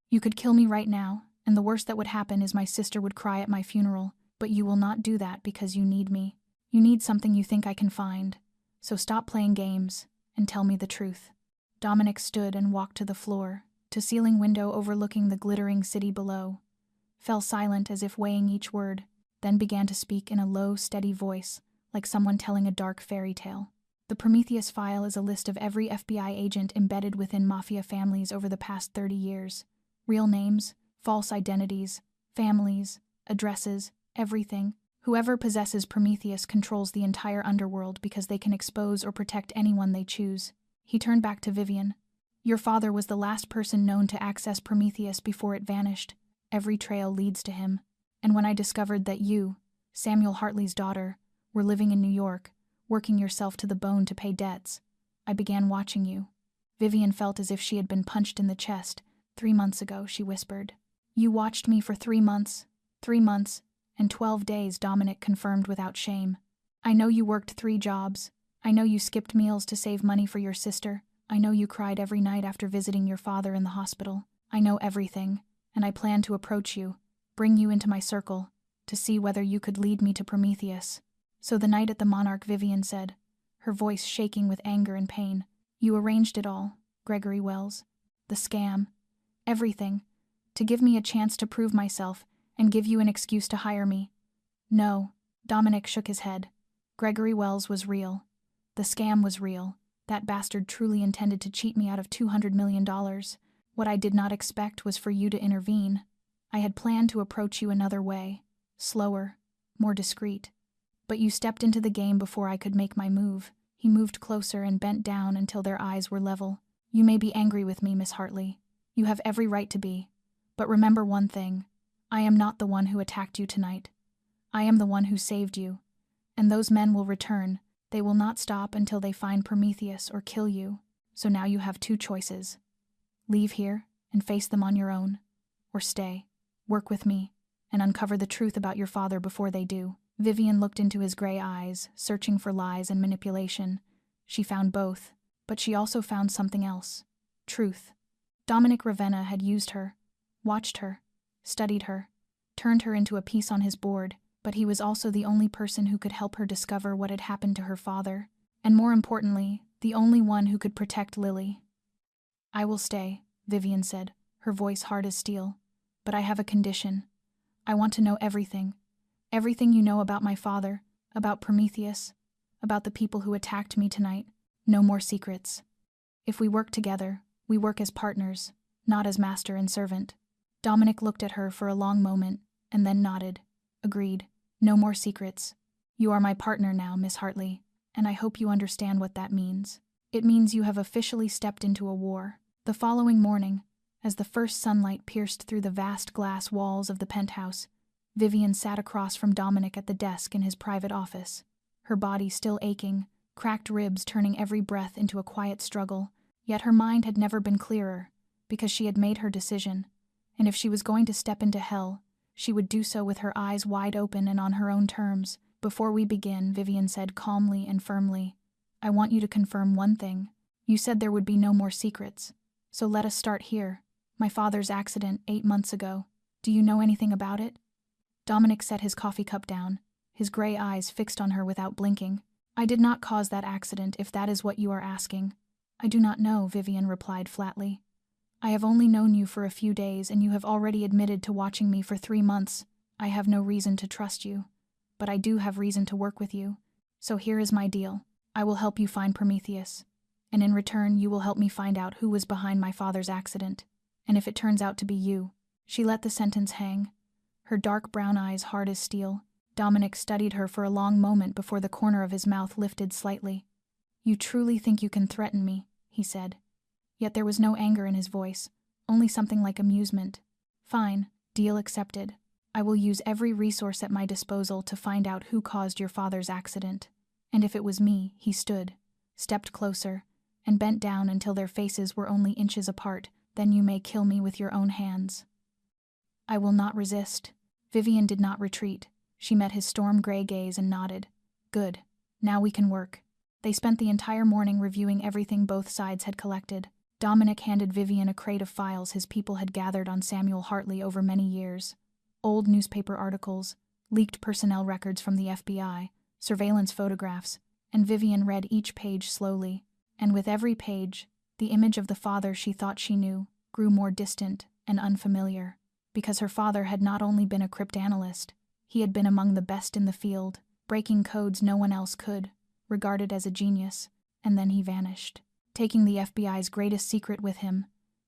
S1: "You could kill me right now, and the worst that would happen is my sister would cry at my funeral, but you will not do that because you need me. You need something you think I can find. So stop playing games and tell me the truth." Dominic stood and walked to the floor, to ceiling window overlooking the glittering city below, fell silent as if weighing each word, then began to speak in a low, steady voice, like someone telling a dark fairy tale. "The Prometheus file is a list of every FBI agent embedded within Mafia families over the past 30 years. Real names, false identities, families, addresses, everything. Whoever possesses Prometheus controls the entire underworld because they can expose or protect anyone they choose." He turned back to Vivian. "Your father was the last person known to access Prometheus before it vanished. Every trail leads to him. And when I discovered that you, Samuel Hartley's daughter, were living in New York, working yourself to the bone to pay debts, I began watching you." Vivian felt as if she had been punched in the chest. 3 months ago, she whispered. You watched me for 3 months. 3 months and 12 days, Dominic confirmed without shame. I know you worked 3 jobs. I know you skipped meals to save money for your sister. I know you cried every night after visiting your father in the hospital. I know everything, and I plan to approach you, bring you into my circle, to see whether you could lead me to Prometheus. So the night at the Monarch, Vivian said, her voice shaking with anger and pain. You arranged it all, Gregory Wells. The scam. Everything. To give me a chance to prove myself and give you an excuse to hire me. No, Dominic shook his head. Gregory Wells was real. The scam was real. That bastard truly intended to cheat me out of $200 million. What I did not expect was for you to intervene. I had planned to approach you another way. Slower, more discreet. But you stepped into the game before I could make my move. He moved closer and bent down until their eyes were level. You may be angry with me, Miss Hartley. You have every right to be. But remember one thing. I am not the one who attacked you tonight. I am the one who saved you. And those men will return. They will not stop until they find Prometheus or kill you. So now you have 2 choices. Leave here and face them on your own. Or stay, work with me, and uncover the truth about your father before they do. Vivian looked into his gray eyes, searching for lies and manipulation. She found both, but she also found something else. Truth. Dominic Ravenna had used her, watched her, studied her, turned her into a piece on his board, but he was also the only person who could help her discover what had happened to her father, and more importantly, the only one who could protect Lily. I will stay, Vivian said, her voice hard as steel. But I have a condition. I want to know everything. Everything you know about my father, about Prometheus, about the people who attacked me tonight. No more secrets. If we work together, we work as partners, not as master and servant. Dominic looked at her for a long moment, and then nodded. Agreed. No more secrets. You are my partner now, Miss Hartley, and I hope you understand what that means. It means you have officially stepped into a war. The following morning, as the first sunlight pierced through the vast glass walls of the penthouse, Vivian sat across from Dominic at the desk in his private office, her body still aching, cracked ribs turning every breath into a quiet struggle. Yet her mind had never been clearer, because she had made her decision, and if she was going to step into hell, she would do so with her eyes wide open and on her own terms. Before we begin, Vivian said calmly and firmly, I want you to confirm one thing. You said there would be no more secrets. So let us start here. My father's accident 8 months ago. Do you know anything about it? Dominic set his coffee cup down, his gray eyes fixed on her without blinking. I did not cause that accident, if that is what you are asking. I do not know, Vivian replied flatly. I have only known you for a few days, and you have already admitted to watching me for 3 months. I have no reason to trust you. But I do have reason to work with you. So here is my deal. I will help you find Prometheus. And in return, you will help me find out who was behind my father's accident. And if it turns out to be you. She let the sentence hang, her dark brown eyes hard as steel. Dominic studied her for a long moment before the corner of his mouth lifted slightly. You truly think you can threaten me, he said. Yet there was no anger in his voice, only something like amusement. Fine, deal accepted. I will use every resource at my disposal to find out who caused your father's accident. And if it was me, he stood, stepped closer, and bent down until their faces were only inches apart. Then you may kill me with your own hands. I will not resist. Vivian did not retreat. She met his storm-gray gaze and nodded. Good. Now we can work. They spent the entire morning reviewing everything both sides had collected. Dominic handed Vivian a crate of files his people had gathered on Samuel Hartley over many years. Old newspaper articles, leaked personnel records from the FBI, surveillance photographs, and Vivian read each page slowly. And with every page, the image of the father she thought she knew grew more distant and unfamiliar. Because her father had not only been a cryptanalyst, he had been among the best in the field, breaking codes no one else could, regarded as a genius, and then he vanished. Taking the FBI's greatest secret with him,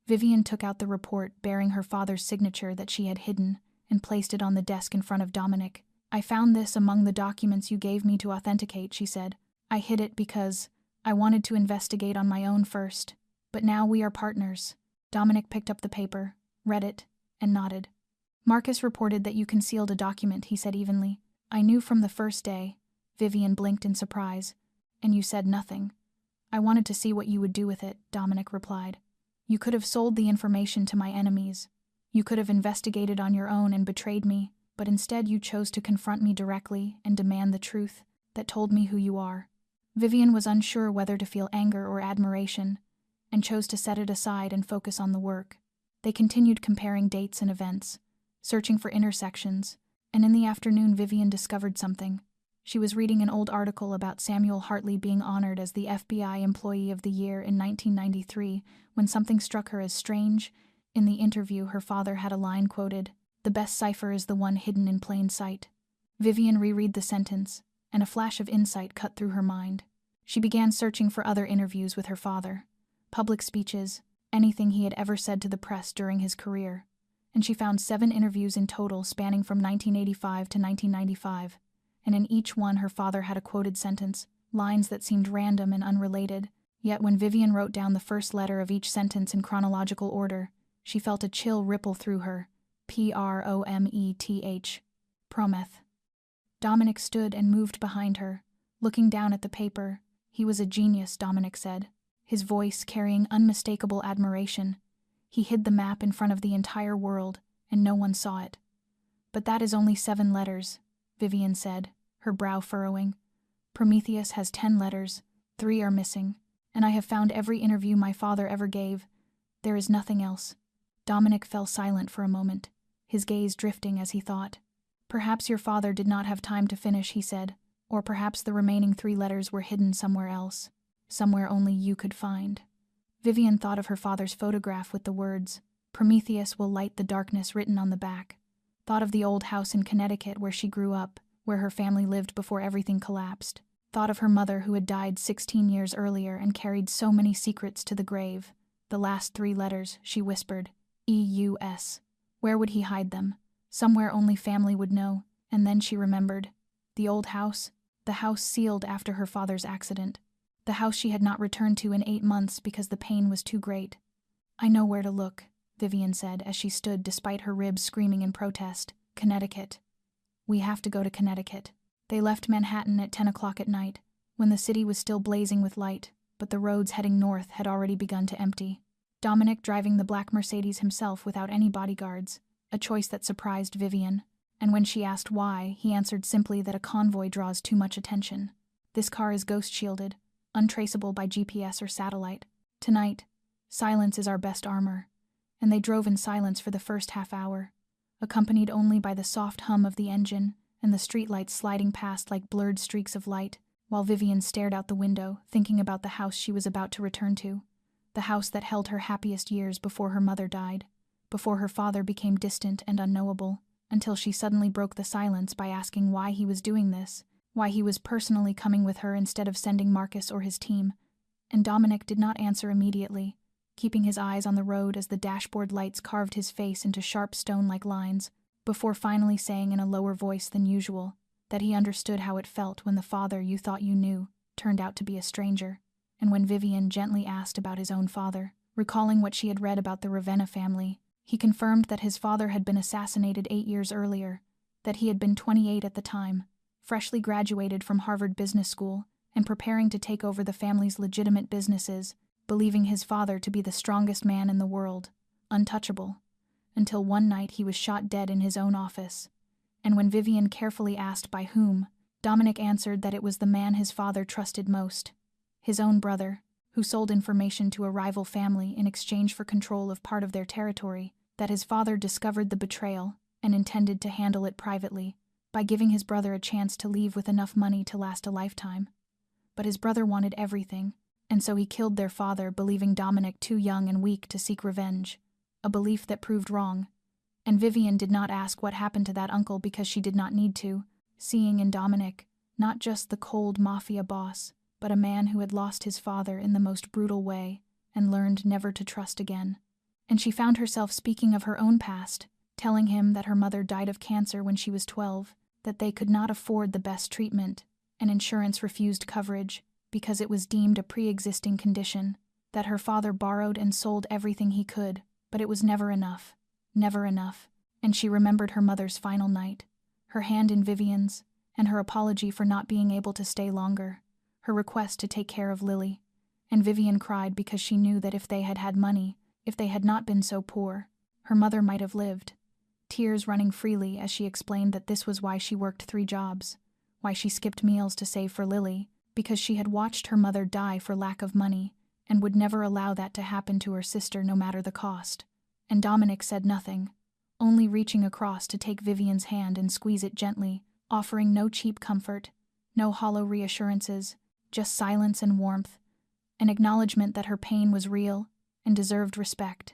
S1: Vivian took out the report bearing her father's signature that she had hidden and placed it on the desk in front of Dominic. I found this among the documents you gave me to authenticate, she said. I hid it because I wanted to investigate on my own first, but now we are partners. Dominic picked up the paper, read it, and nodded. Marcus reported that you concealed a document, he said evenly. I knew from the first day. Vivian blinked in surprise. And you said nothing. I wanted to see what you would do with it, Dominic replied. You could have sold the information to my enemies. You could have investigated on your own and betrayed me, but instead you chose to confront me directly and demand the truth that told me who you are." Vivian was unsure whether to feel anger or admiration, and chose to set it aside and focus on the work. They continued comparing dates and events, searching for intersections, and in the afternoon Vivian discovered something. She was reading an old article about Samuel Hartley being honored as the FBI Employee of the Year in 1993 when something struck her as strange. In the interview, her father had a line quoted, "The best cipher is the one hidden in plain sight." Vivian reread the sentence, and a flash of insight cut through her mind. She began searching for other interviews with her father, public speeches, anything he had ever said to the press during his career, and she found 7 interviews in total spanning from 1985 to 1995, and in each one her father had a quoted sentence, lines that seemed random and unrelated. Yet when Vivian wrote down the first letter of each sentence in chronological order, she felt a chill ripple through her. Prometh. Prometh. Dominic stood and moved behind her, looking down at the paper. He was a genius, Dominic said, his voice carrying unmistakable admiration. He hid the map in front of the entire world, and no one saw it. "But that is only 7 letters, Vivian said, her brow furrowing. "Prometheus has 10 letters, 3 are missing, and I have found every interview my father ever gave. There is nothing else." Dominic fell silent for a moment, his gaze drifting as he thought. "Perhaps your father did not have time to finish," he said, "or perhaps the remaining 3 letters were hidden somewhere else, somewhere only you could find." Vivian thought of her father's photograph with the words, "Prometheus will light the darkness" written on the back. Thought of the old house in Connecticut where she grew up, where her family lived before everything collapsed. Thought of her mother who had died 16 years earlier and carried so many secrets to the grave. The last 3 letters, she whispered, EUS. Where would he hide them? Somewhere only family would know. And then she remembered. The old house, the house sealed after her father's accident. The house she had not returned to in 8 months because the pain was too great. "I know where to look," Vivian said as she stood despite her ribs screaming in protest. "Connecticut. We have to go to Connecticut." They left Manhattan at 10 o'clock at night, when the city was still blazing with light, but the roads heading north had already begun to empty. Dominic driving the black Mercedes himself without any bodyguards, a choice that surprised Vivian, and when she asked why, he answered simply that a convoy draws too much attention. "This car is ghost-shielded, untraceable by GPS or satellite. Tonight, silence is our best armor." And they drove in silence for the first half hour, accompanied only by the soft hum of the engine and the streetlights sliding past like blurred streaks of light, while Vivian stared out the window, thinking about the house she was about to return to, the house that held her happiest years before her mother died, before her father became distant and unknowable, until she suddenly broke the silence by asking why he was doing this, why he was personally coming with her instead of sending Marcus or his team. And Dominic did not answer immediately, keeping his eyes on the road as the dashboard lights carved his face into sharp stone-like lines, before finally saying in a lower voice than usual that he understood how it felt when the father you thought you knew turned out to be a stranger, and when Vivian gently asked about his own father, recalling what she had read about the Ravenna family, he confirmed that his father had been assassinated 8 years earlier, that he had been 28 at the time, freshly graduated from Harvard Business School, and preparing to take over the family's legitimate businesses, believing his father to be the strongest man in the world, untouchable, until one night he was shot dead in his own office. And when Vivian carefully asked by whom, Dominic answered that it was the man his father trusted most, his own brother, who sold information to a rival family in exchange for control of part of their territory, that his father discovered the betrayal and intended to handle it privately, by giving his brother a chance to leave with enough money to last a lifetime. But his brother wanted everything, and so he killed their father, believing Dominic too young and weak to seek revenge, a belief that proved wrong. And Vivian did not ask what happened to that uncle because she did not need to, seeing in Dominic not just the cold Mafia boss, but a man who had lost his father in the most brutal way and learned never to trust again. And she found herself speaking of her own past, telling him that her mother died of cancer when she was 12, that they could not afford the best treatment, and insurance refused coverage because it was deemed a pre-existing condition, that her father borrowed and sold everything he could, but it was never enough, and she remembered her mother's final night, her hand in Vivian's, and her apology for not being able to stay longer, her request to take care of Lily, and Vivian cried because she knew that if they had had money, if they had not been so poor, Her mother might have lived, tears running freely as she explained that this was why she worked 3 jobs, why she skipped meals to save for Lily, because she had watched her mother die for lack of money and would never allow that to happen to her sister no matter the cost. And Dominic said nothing, only reaching across to take Vivian's hand and squeeze it gently, offering no cheap comfort, no hollow reassurances, just silence and warmth, an acknowledgement that her pain was real and deserved respect.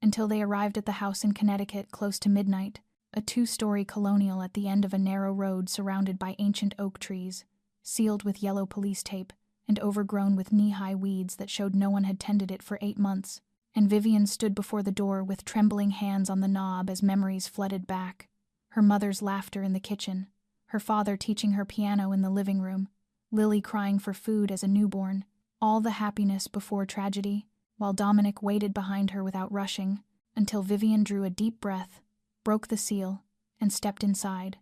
S1: Until they arrived at the house in Connecticut close to midnight, a 2-story colonial at the end of a narrow road surrounded by ancient oak trees, sealed with yellow police tape and overgrown with knee-high weeds that showed no one had tended it for 8 months. And Vivian stood before the door with trembling hands on the knob as memories flooded back. Her mother's laughter in the kitchen, her father teaching her piano in the living room, Lily crying for food as a newborn, all the happiness before tragedy, while Dominic waited behind her without rushing, until Vivian drew a deep breath, broke the seal, and stepped inside.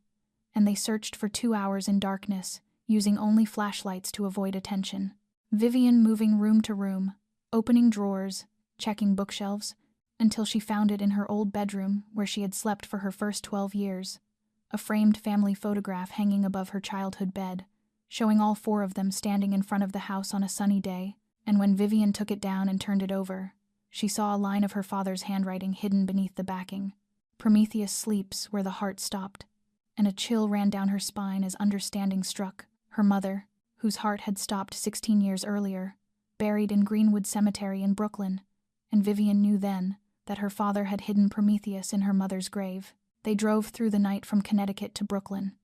S1: And they searched for 2 hours in darkness, using only flashlights to avoid attention. Vivian moving room to room, opening drawers, checking bookshelves, until she found it in her old bedroom where she had slept for her first 12 years, a framed family photograph hanging above her childhood bed, showing all 4 of them standing in front of the house on a sunny day. And when Vivian took it down and turned it over, she saw a line of her father's handwriting hidden beneath the backing. Prometheus sleeps where the heart stopped. And a chill ran down her spine as understanding struck. Her mother, whose heart had stopped 16 years earlier, buried in Greenwood Cemetery in Brooklyn. And Vivian knew then that her father had hidden Prometheus in her mother's grave. They drove through the night from Connecticut to Brooklyn,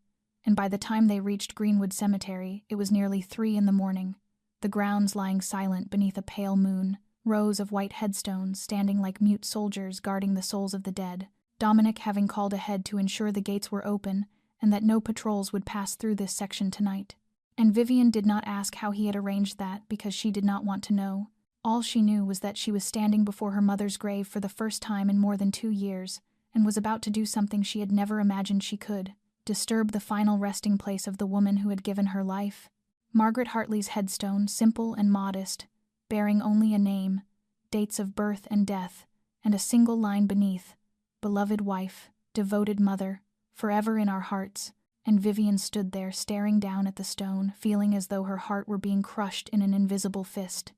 S1: and by the time they reached Greenwood Cemetery, it was nearly 3 in the morning, the grounds lying silent beneath a pale moon, rows of white headstones standing like mute soldiers guarding the souls of the dead, Dominic having called ahead to ensure the gates were open and that no patrols would pass through this section tonight. And Vivian did not ask how he had arranged that because she did not want to know. All she knew was that she was standing before her mother's grave for the first time in more than 2 years, and was about to do something she had never imagined she could, disturb the final resting place of the woman who had given her life. Margaret Hartley's headstone, simple and modest, bearing only a name, dates of birth and death, and a single line beneath, "Beloved wife, devoted mother, forever in our hearts." And Vivian stood there staring down at the stone, feeling as though her heart were being crushed in an invisible fist.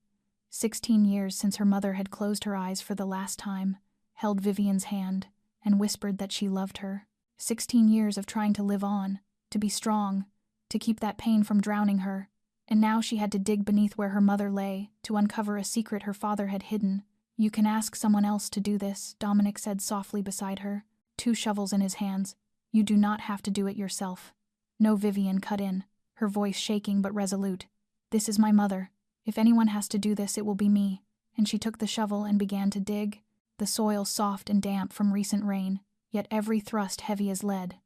S1: 16 years since her mother had closed her eyes for the last time, held Vivian's hand, and whispered that she loved her. 16 years of trying to live on, to be strong, to keep that pain from drowning her, and now she had to dig beneath where her mother lay, to uncover a secret her father had hidden. "You can ask someone else to do this," Dominic said softly beside her, 2 shovels in his hands. "You do not have to do it yourself." "No," Vivian cut in, her voice shaking but resolute. "This is my mother. If anyone has to do this, it will be me." And she took the shovel and began to dig, the soil soft and damp from recent rain, yet every thrust heavy as lead.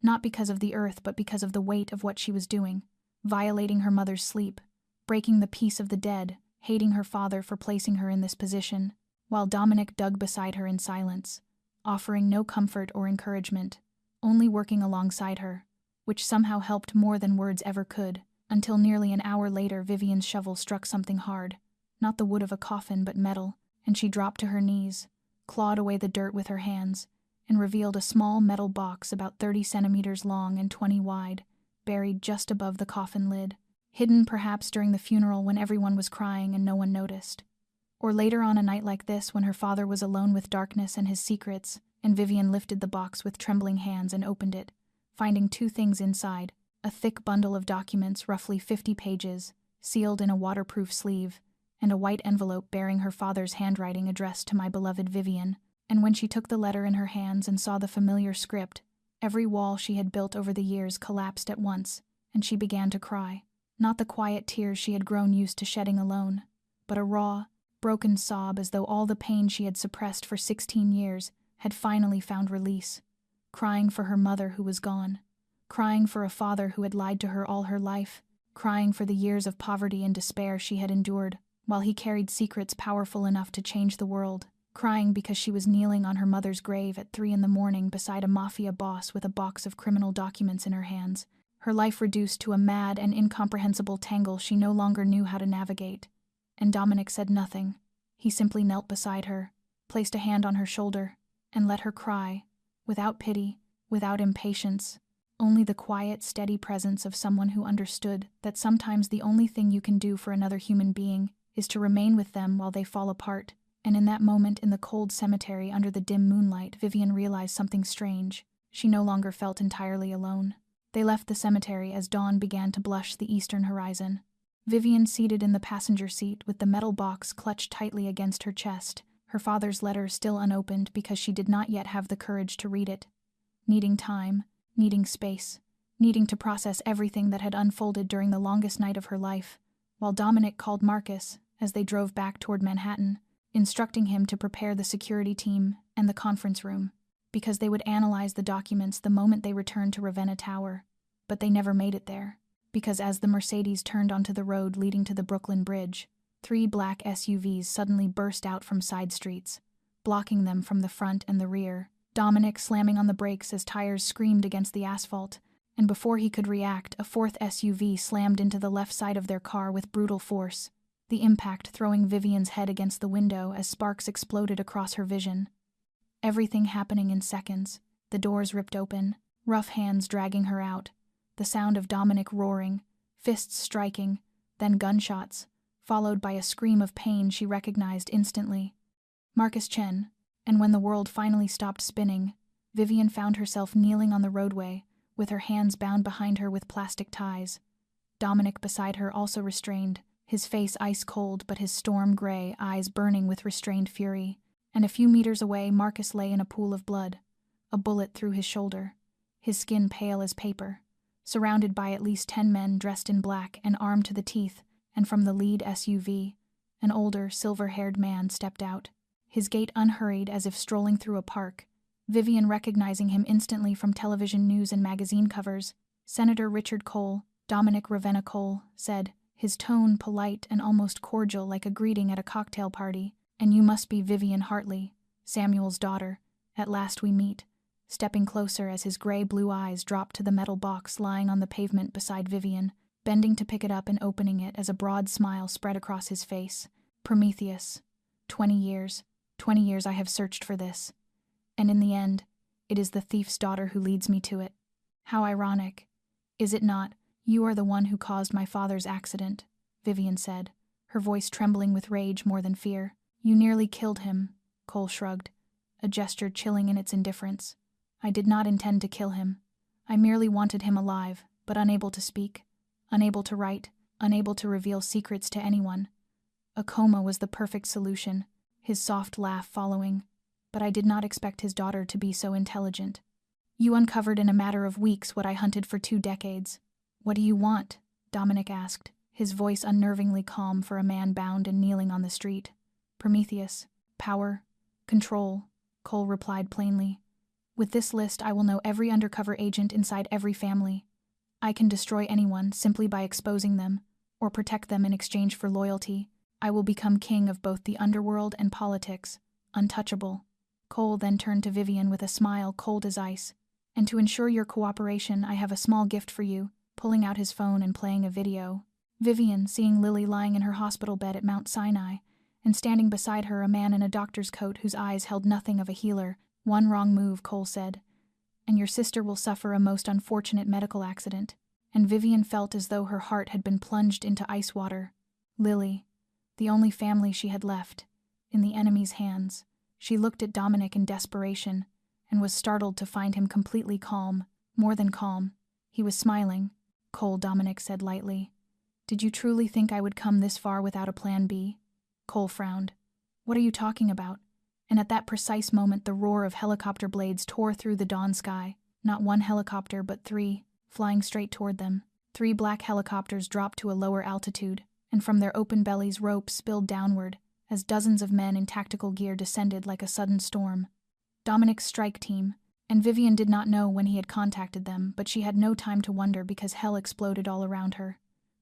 S1: Not because of the earth, but because of the weight of what she was doing, violating her mother's sleep, breaking the peace of the dead, hating her father for placing her in this position, while Dominic dug beside her in silence, offering no comfort or encouragement, only working alongside her, which somehow helped more than words ever could, until nearly an hour later Vivian's shovel struck something hard, not the wood of a coffin but metal, and she dropped to her knees, clawed away the dirt with her hands, and revealed a small metal box about 30 centimeters long and 20 wide, buried just above the coffin lid, hidden perhaps during the funeral when everyone was crying and no one noticed. Or later on a night like this when her father was alone with darkness and his secrets, and Vivian lifted the box with trembling hands and opened it, finding 2 things inside: a thick bundle of documents roughly 50 pages, sealed in a waterproof sleeve, and a white envelope bearing her father's handwriting addressed to "My beloved Vivian." And when she took the letter in her hands and saw the familiar script, every wall she had built over the years collapsed at once, and she began to cry. Not the quiet tears she had grown used to shedding alone, but a raw, broken sob as though all the pain she had suppressed for 16 years had finally found release, crying for her mother who was gone, crying for a father who had lied to her all her life, crying for the years of poverty and despair she had endured, while he carried secrets powerful enough to change the world, crying because she was kneeling on her mother's grave at 3 in the morning beside a Mafia boss with a box of criminal documents in her hands, her life reduced to a mad and incomprehensible tangle she no longer knew how to navigate. And Dominic said nothing. He simply knelt beside her, placed a hand on her shoulder, and let her cry, without pity, without impatience, only the quiet, steady presence of someone who understood that sometimes the only thing you can do for another human being is to remain with them while they fall apart. And in that moment in the cold cemetery under the dim moonlight, Vivian realized something strange. She no longer felt entirely alone. They left the cemetery as dawn began to blush the eastern horizon. Vivian seated in the passenger seat with the metal box clutched tightly against her chest, her father's letter still unopened because she did not yet have the courage to read it. Needing time, needing space, needing to process everything that had unfolded during the longest night of her life, while Dominic called Marcus as they drove back toward Manhattan, instructing him to prepare the security team and the conference room, because they would analyze the documents the moment they returned to Ravenna Tower. But they never made it there, because as the Mercedes turned onto the road leading to the Brooklyn Bridge, 3 black SUVs suddenly burst out from side streets, blocking them from the front and the rear, Dominic slamming on the brakes as tires screamed against the asphalt, and before he could react, a 4th SUV slammed into the left side of their car with brutal force, the impact throwing Vivian's head against the window as sparks exploded across her vision. Everything happening in seconds, the doors ripped open, rough hands dragging her out, the sound of Dominic roaring, fists striking, then gunshots, followed by a scream of pain she recognized instantly. Marcus Chen, and when the world finally stopped spinning, Vivian found herself kneeling on the roadway, with her hands bound behind her with plastic ties. Dominic beside her also restrained, his face ice-cold but his storm-gray eyes burning with restrained fury, and a few meters away Marcus lay in a pool of blood, a bullet through his shoulder, his skin pale as paper, surrounded by at least 10 men dressed in black and armed to the teeth, and from the lead SUV, an older, silver-haired man stepped out, his gait unhurried as if strolling through a park, Vivian recognizing him instantly from television news and magazine covers. Senator Richard Cole, Dominic Ravenna Cole, said, his tone polite and almost cordial like a greeting at a cocktail party. "And you must be Vivian Hartley, Samuel's daughter. At last we meet," stepping closer as his gray-blue eyes dropped to the metal box lying on the pavement beside Vivian, bending to pick it up and opening it as a broad smile spread across his face. "Prometheus. 20 years I have searched for this. And in the end, it is the thief's daughter who leads me to it. How ironic. Is it not? You are the one who caused my father's accident," Vivian said, her voice trembling with rage more than fear. "You nearly killed him," Cole shrugged, a gesture chilling in its indifference. "I did not intend to kill him. I merely wanted him alive, but unable to speak, unable to write, unable to reveal secrets to anyone. A coma was the perfect solution," his soft laugh following. "But I did not expect his daughter to be so intelligent. You uncovered in a matter of weeks what I hunted for 2 decades. What do you want?" Dominic asked, his voice unnervingly calm for a man bound and kneeling on the street. "Prometheus. Power. Control," Cole replied plainly. "With this list I will know every undercover agent inside every family. I can destroy anyone simply by exposing them, or protect them in exchange for loyalty. I will become king of both the underworld and politics, untouchable." Cole then turned to Vivian with a smile cold as ice. "And to ensure your cooperation, I have a small gift for you," pulling out his phone and playing a video. Vivian, seeing Lily lying in her hospital bed at Mount Sinai, and standing beside her a man in a doctor's coat whose eyes held nothing of a healer. "One wrong move," Cole said, "and your sister will suffer a most unfortunate medical accident." And Vivian felt as though her heart had been plunged into ice water. Lily, the only family she had left, in the enemy's hands. She looked at Dominic in desperation, and was startled to find him completely calm, more than calm. He was smiling. "Cole," Dominic said lightly, "did you truly think I would come this far without a plan B?" Cole frowned. "What are you talking about?" And at that precise moment the roar of helicopter blades tore through the dawn sky. Not 1 helicopter, but 3, flying straight toward them. 3 black helicopters dropped to a lower altitude, and from their open bellies ropes spilled downward, as dozens of men in tactical gear descended like a sudden storm. Dominic's strike team, and Vivian did not know when he had contacted them, but she had no time to wonder because hell exploded all around her.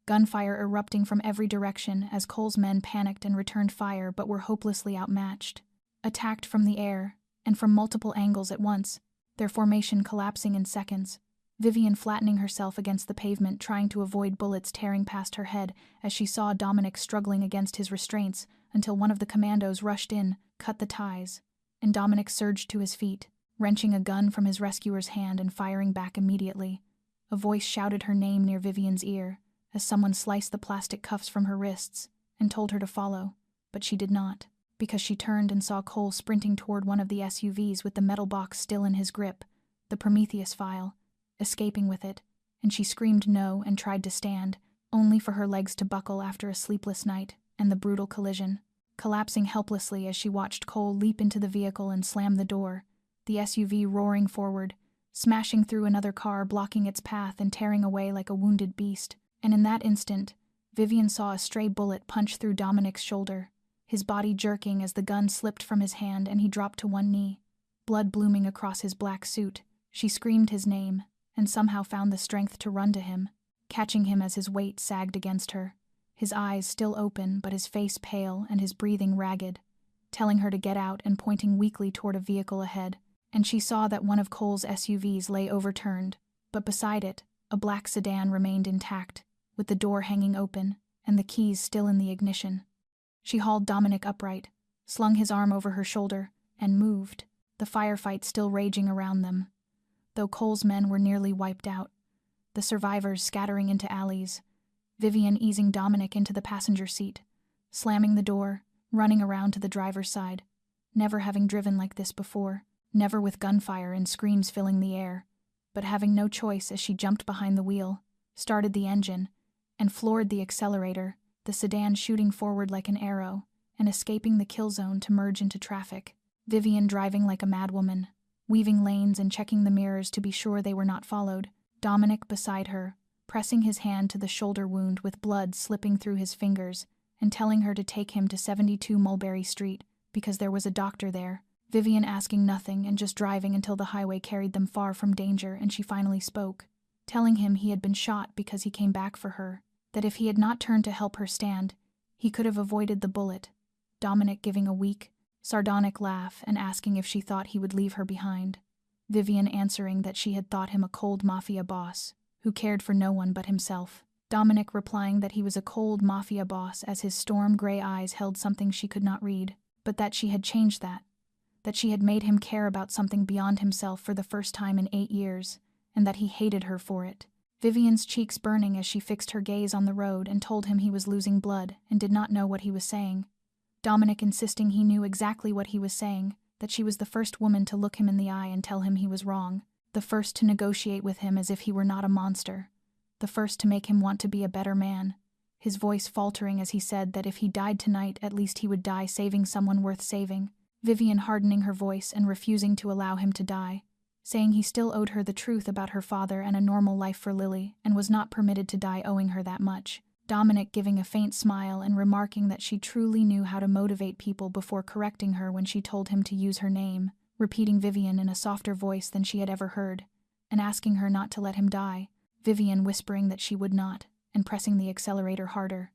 S1: Gunfire erupting from every direction as Cole's men panicked and returned fire but were hopelessly outmatched. Attacked from the air, and from multiple angles at once, their formation collapsing in seconds, Vivian flattening herself against the pavement trying to avoid bullets tearing past her head as she saw Dominic struggling against his restraints until one of the commandos rushed in, cut the ties. and Dominic surged to his feet, wrenching a gun from his rescuer's hand and firing back immediately. A voice shouted her name near Vivian's ear, as someone sliced the plastic cuffs from her wrists and told her to follow, but she did not, because she turned and saw Cole sprinting toward one of the SUVs with the metal box still in his grip, the Prometheus file, escaping with it, and she screamed no and tried to stand, only for her legs to buckle after a sleepless night and the brutal collision. Collapsing helplessly as she watched Cole leap into the vehicle and slam the door, the SUV roaring forward, smashing through another car, blocking its path and tearing away like a wounded beast. And in that instant, Vivian saw a stray bullet punch through Dominic's shoulder, his body jerking as the gun slipped from his hand and he dropped to one knee, blood blooming across his black suit. She screamed his name, and somehow found the strength to run to him, catching him as his weight sagged against her, his eyes still open but his face pale and his breathing ragged, telling her to get out and pointing weakly toward a vehicle ahead. And she saw that one of Cole's SUVs lay overturned, but beside it, a black sedan remained intact, with the door hanging open and the keys still in the ignition. She hauled Dominic upright, slung his arm over her shoulder, and moved, the firefight still raging around them. Though Cole's men were nearly wiped out, the survivors scattering into alleys, Vivian easing Dominic into the passenger seat, slamming the door, running around to the driver's side, never having driven like this before, never with gunfire and screams filling the air, but having no choice as she jumped behind the wheel, started the engine, and floored the accelerator, the sedan shooting forward like an arrow and escaping the kill zone to merge into traffic. Vivian driving like a madwoman, weaving lanes and checking the mirrors to be sure they were not followed. Dominic beside her, pressing his hand to the shoulder wound with blood slipping through his fingers and telling her to take him to 72 Mulberry Street because there was a doctor there. Vivian asking nothing and just driving until the highway carried them far from danger, and she finally spoke, telling him he had been shot because he came back for her, that if he had not turned to help her stand, he could have avoided the bullet. Dominic giving a weak, sardonic laugh and asking if she thought he would leave her behind. Vivian answering that she had thought him a cold Mafia boss, who cared for no one but himself. Dominic replying that he was a cold Mafia boss as his storm-gray eyes held something she could not read, but that she had changed that she had made him care about something beyond himself for the first time in 8 years, and that he hated her for it. Vivian's cheeks burning as she fixed her gaze on the road and told him he was losing blood and did not know what he was saying. Dominic insisting he knew exactly what he was saying, that she was the first woman to look him in the eye and tell him he was wrong, the first to negotiate with him as if he were not a monster, the first to make him want to be a better man, his voice faltering as he said that if he died tonight at least he would die saving someone worth saving. Vivian hardening her voice and refusing to allow him to die, saying he still owed her the truth about her father and a normal life for Lily and was not permitted to die owing her that much. Dominic giving a faint smile and remarking that she truly knew how to motivate people before correcting her when she told him to use her name, repeating Vivian in a softer voice than she had ever heard, and asking her not to let him die, Vivian whispering that she would not, and pressing the accelerator harder,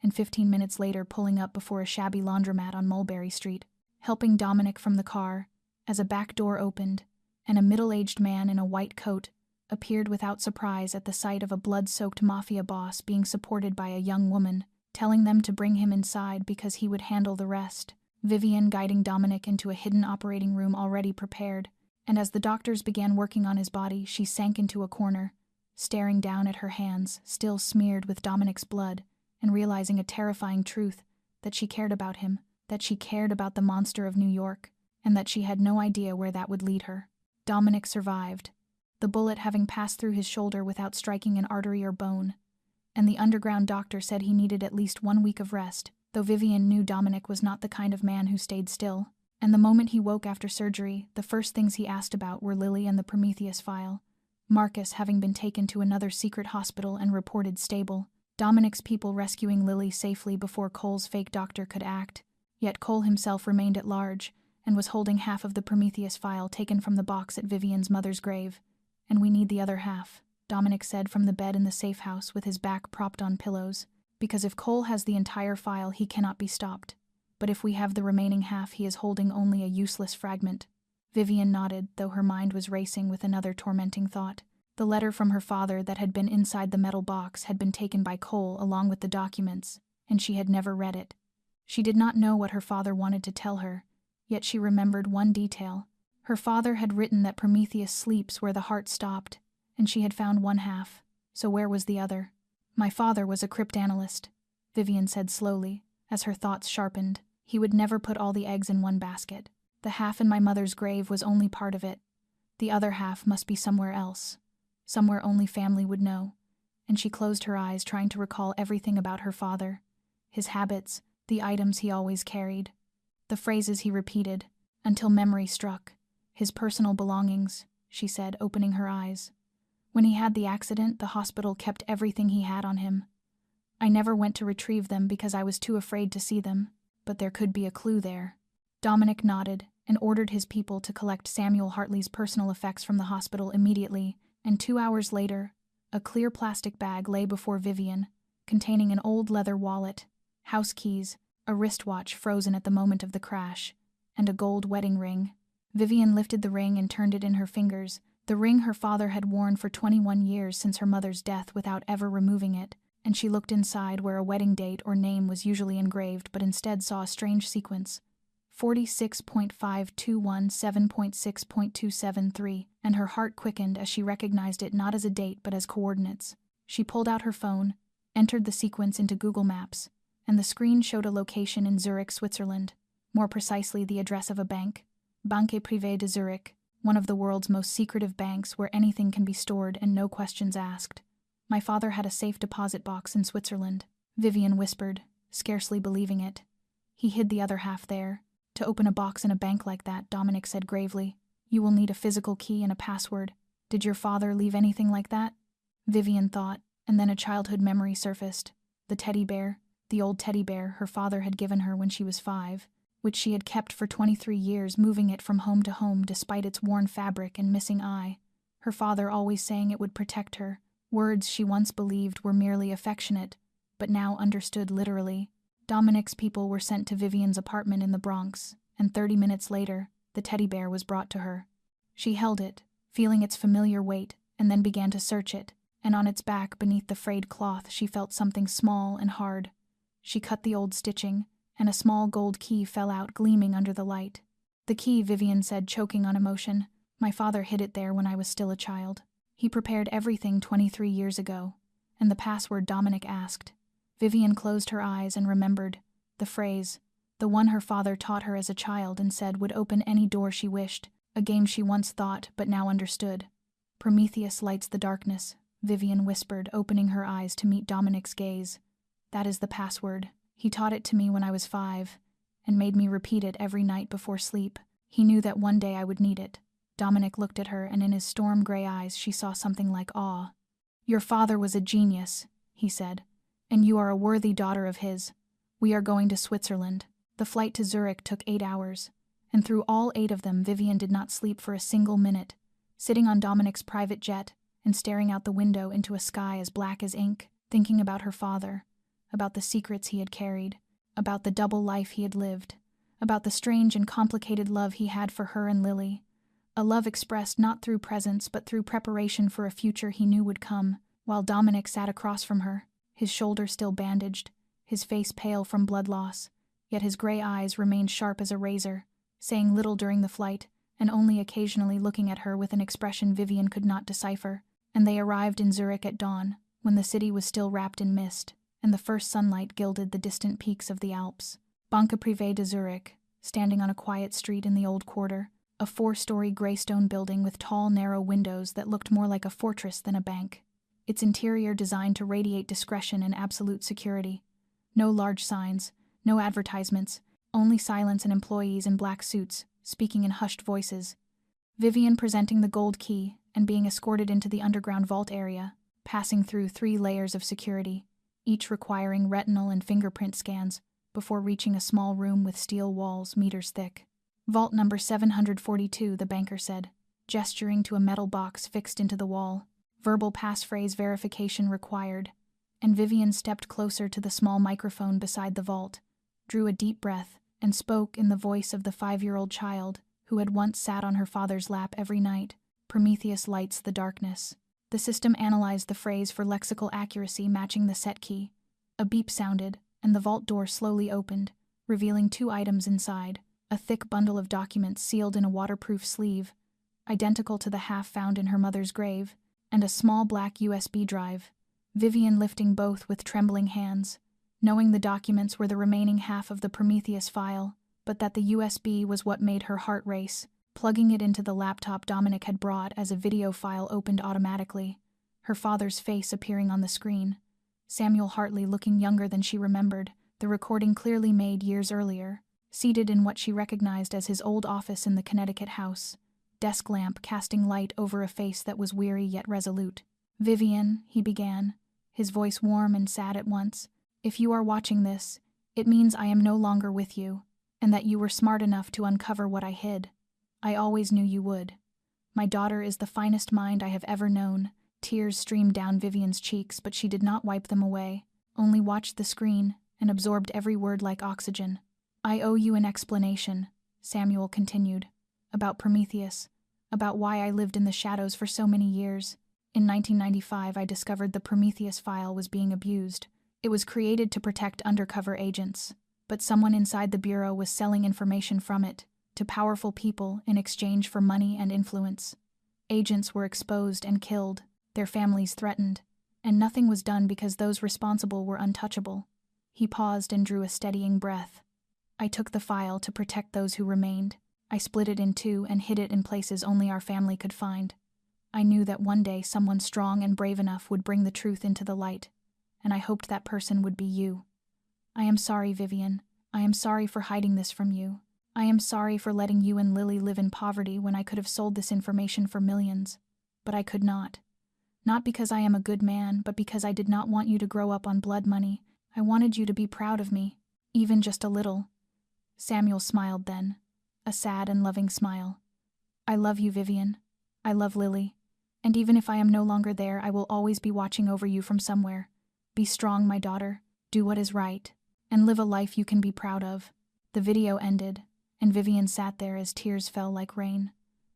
S1: and 15 minutes later pulling up before a shabby laundromat on Mulberry Street, helping Dominic from the car, as a back door opened, and a middle-aged man in a white coat appeared without surprise at the sight of a blood-soaked Mafia boss being supported by a young woman, telling them to bring him inside because he would handle the rest. Vivian guiding Dominic into a hidden operating room already prepared, and as the doctors began working on his body, she sank into a corner, staring down at her hands, still smeared with Dominic's blood, and realizing a terrifying truth, that she cared about him, that she cared about the monster of New York, and that she had no idea where that would lead her. Dominic survived, the bullet having passed through his shoulder without striking an artery or bone, and the underground doctor said he needed at least 1 week of rest, though Vivian knew Dominic was not the kind of man who stayed still. And the moment he woke after surgery, the first things he asked about were Lily and the Prometheus file, Marcus having been taken to another secret hospital and reported stable, Dominic's people rescuing Lily safely before Cole's fake doctor could act, yet Cole himself remained at large and was holding half of the Prometheus file taken from the box at Vivian's mother's grave. And we need the other half, Dominic said from the bed in the safe house with his back propped on pillows, because if Cole has the entire file he cannot be stopped, but if we have the remaining half he is holding only a useless fragment. Vivian nodded, though her mind was racing with another tormenting thought. The letter from her father that had been inside the metal box had been taken by Cole along with the documents, and she had never read it. She did not know what her father wanted to tell her, Yet she remembered one detail. Her father had written that Prometheus sleeps where the heart stopped, and she had found one half. So where was the other? My father was a cryptanalyst, Vivian said slowly, as her thoughts sharpened. He would never put all the eggs in one basket. The half in my mother's grave was only part of it. The other half must be somewhere else. Somewhere only family would know. And she closed her eyes, trying to recall everything about her father. His habits, the items he always carried, the phrases he repeated, until memory struck. His personal belongings, she said, opening her eyes. When he had the accident, the hospital kept everything he had on him. I never went to retrieve them because I was too afraid to see them, but there could be a clue there. Dominic nodded and ordered his people to collect Samuel Hartley's personal effects from the hospital immediately, and 2 hours later, a clear plastic bag lay before Vivian, containing an old leather wallet, house keys, a wristwatch frozen at the moment of the crash, and a gold wedding ring. Vivian lifted the ring and turned it in her fingers, the ring her father had worn for 21 years since her mother's death without ever removing it, and she looked inside where a wedding date or name was usually engraved but instead saw a strange sequence. 46.5217.6.273, and her heart quickened as she recognized it not as a date but as coordinates. She pulled out her phone, entered the sequence into Google Maps, and the screen showed a location in Zurich, Switzerland, more precisely the address of a bank, Banque Privée de Zurich, one of the world's most secretive banks where anything can be stored and no questions asked. My father had a safe deposit box in Switzerland, Vivian whispered, scarcely believing it. He hid the other half there. To open a box in a bank like that, Dominic said gravely, you will need a physical key and a password. Did your father leave anything like that? Vivian thought, and then a childhood memory surfaced. The teddy bear, the old teddy bear her father had given her when she was 5, which she had kept for 23 years, moving it from home to home despite its worn fabric and missing eye. Her father always saying it would protect her, words she once believed were merely affectionate, but now understood literally. Dominic's people were sent to Vivian's apartment in the Bronx, and 30 minutes later, the teddy bear was brought to her. She held it, feeling its familiar weight, and then began to search it, and on its back beneath the frayed cloth she felt something small and hard. She cut the old stitching, and a small gold key fell out gleaming under the light. The key, Vivian said, choking on emotion. My father hid it there when I was still a child. He prepared everything 23 years ago, and the password Dominic asked. Vivian closed her eyes and remembered. The phrase, the one her father taught her as a child and said would open any door she wished, a game she once thought but now understood. Prometheus lights the darkness, Vivian whispered, opening her eyes to meet Dominic's gaze. That is the password. He taught it to me when I was 5, and made me repeat it every night before sleep. He knew that one day I would need it. Dominic looked at her, and in his storm-gray eyes she saw something like awe. Your father was a genius, he said, and you are a worthy daughter of his. We are going to Switzerland. The flight to Zurich took 8 hours, and through all 8 of them Vivian did not sleep for a single minute, sitting on Dominic's private jet and staring out the window into a sky as black as ink, thinking about her father, about the secrets he had carried, about the double life he had lived, about the strange and complicated love he had for her and Lily, a love expressed not through presents but through preparation for a future he knew would come, while Dominic sat across from her, his shoulder still bandaged, his face pale from blood loss, yet his gray eyes remained sharp as a razor, saying little during the flight, and only occasionally looking at her with an expression Vivian could not decipher. And they arrived in Zurich at dawn, when the city was still wrapped in mist, and the first sunlight gilded the distant peaks of the Alps. Banque Privée de Zurich, standing on a quiet street in the old quarter, a 4-story gray-stone building with tall, narrow windows that looked more like a fortress than a bank. Its interior designed to radiate discretion and absolute security. No large signs, no advertisements, only silence and employees in black suits, speaking in hushed voices. Vivian presenting the gold key and being escorted into the underground vault area, passing through 3 layers of security, each requiring retinal and fingerprint scans, before reaching a small room with steel walls meters thick. Vault number 742, the banker said, gesturing to a metal box fixed into the wall. Verbal passphrase verification required, and Vivian stepped closer to the small microphone beside the vault, drew a deep breath, and spoke in the voice of the 5-year-old child who had once sat on her father's lap every night. Prometheus lights the darkness. The system analyzed the phrase for lexical accuracy matching the set key. A beep sounded, and the vault door slowly opened, revealing 2 items inside, A thick bundle of documents sealed in a waterproof sleeve, identical to the half found in her mother's grave, and a small black USB drive. Vivian lifting both with trembling hands, knowing the documents were the remaining half of the Prometheus file, but that the USB was what made her heart race. Plugging it into the laptop Dominic had brought as a video file opened automatically, her father's face appearing on the screen. Samuel Hartley looking younger than she remembered, the recording clearly made years earlier, seated in what she recognized as his old office in the Connecticut house, desk lamp casting light over a face that was weary yet resolute. "Vivian," he began, his voice warm and sad at once, "if you are watching this, it means I am no longer with you, and that you were smart enough to uncover what I hid. I always knew you would. My daughter is the finest mind I have ever known." Tears streamed down Vivian's cheeks, but she did not wipe them away, only watched the screen and absorbed every word like oxygen. "I owe you an explanation," Samuel continued, "about Prometheus, about why I lived in the shadows for so many years. In 1995, I discovered the Prometheus file was being abused. It was created to protect undercover agents, but someone inside the Bureau was selling information from it to powerful people in exchange for money and influence. Agents were exposed and killed, their families threatened, and nothing was done because those responsible were untouchable." He paused and drew a steadying breath. "I took the file to protect those who remained. I split it in two and hid it in places only our family could find. I knew that one day someone strong and brave enough would bring the truth into the light, and I hoped that person would be you. I am sorry, Vivian. I am sorry for hiding this from you. I am sorry for letting you and Lily live in poverty when I could have sold this information for millions. But I could not. Not because I am a good man, but because I did not want you to grow up on blood money. I wanted you to be proud of me, even just a little." Samuel smiled then, a sad and loving smile. "I love you, Vivian. I love Lily. And even if I am no longer there, I will always be watching over you from somewhere. Be strong, my daughter. Do what is right, and live a life you can be proud of." The video ended, and Vivian sat there as tears fell like rain,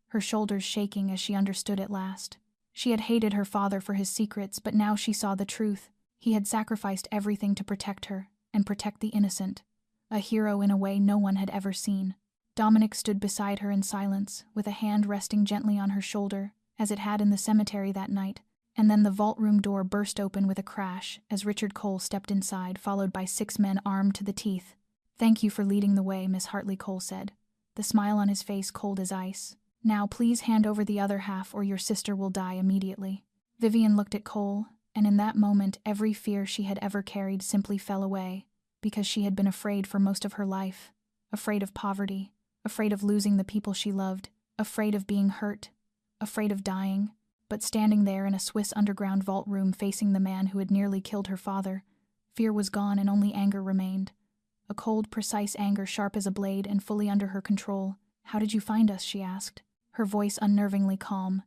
S1: her shoulders shaking as she understood at last. She had hated her father for his secrets, but now she saw the truth. He had sacrificed everything to protect her, and protect the innocent. A hero in a way no one had ever seen. Dominic stood beside her in silence, with a hand resting gently on her shoulder, as it had in the cemetery that night, and then the vault room door burst open with a crash as Richard Cole stepped inside, followed by 6 men armed to the teeth. "Thank you for leading the way," Miss Hartley Cole said, the smile on his face cold as ice. "Now please hand over the other half or your sister will die immediately." Vivian looked at Cole, and in that moment every fear she had ever carried simply fell away, because she had been afraid for most of her life. Afraid of poverty, afraid of losing the people she loved, afraid of being hurt, afraid of dying. But standing there in a Swiss underground vault room facing the man who had nearly killed her father, fear was gone and only anger remained. A cold, precise anger sharp as a blade and fully under her control. "How did you find us?" she asked, her voice unnervingly calm.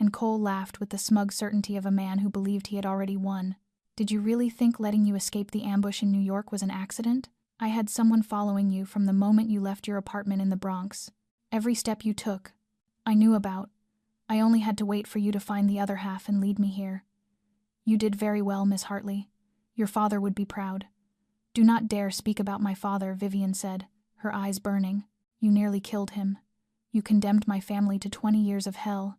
S1: And Cole laughed with the smug certainty of a man who believed he had already won. "Did you really think letting you escape the ambush in New York was an accident? I had someone following you from the moment you left your apartment in the Bronx. Every step you took, I knew about. I only had to wait for you to find the other half and lead me here. You did very well, Miss Hartley. Your father would be proud." "Do not dare speak about my father," Vivian said, her eyes burning. "You nearly killed him. You condemned my family to 20 years of hell,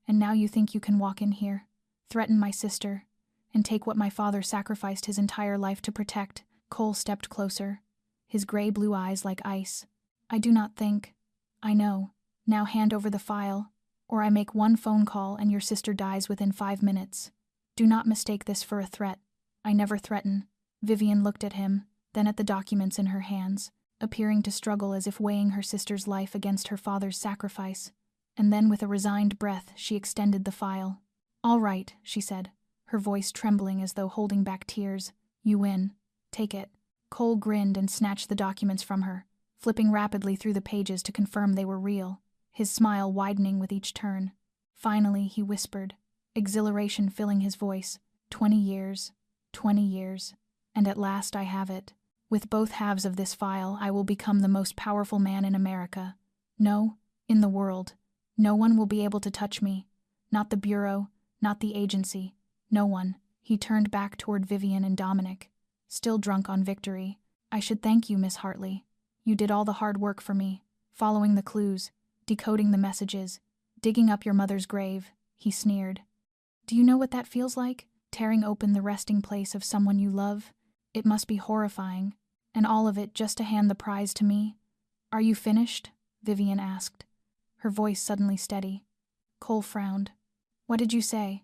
S1: and now you think you can walk in here, threaten my sister, and take what my father sacrificed his entire life to protect." Cole stepped closer, his gray-blue eyes like ice. "I do not think. I know. Now hand over the file, or I make one phone call and your sister dies within 5 minutes. Do not mistake this for a threat. I never threaten." Vivian looked at him, then at the documents in her hands, appearing to struggle as if weighing her sister's life against her father's sacrifice, and then with a resigned breath she extended the file. "All right," she said, her voice trembling as though holding back tears. "You win. Take it." Cole grinned and snatched the documents from her, flipping rapidly through the pages to confirm they were real, his smile widening with each turn. Finally, he whispered, exhilaration filling his voice, 20 years, 20 years, and at last I have it. With both halves of this file, I will become the most powerful man in America. No, in the world. No one will be able to touch me. Not the Bureau, not the agency. No one." He turned back toward Vivian and Dominic, still drunk on victory. "I should thank you, Miss Hartley. You did all the hard work for me, following the clues, decoding the messages, digging up your mother's grave," he sneered. "Do you know what that feels like? Tearing open the resting place of someone you love? It must be horrifying. And all of it just to hand the prize to me." "Are you finished?" Vivian asked, her voice suddenly steady. Cole frowned. "What did you say?"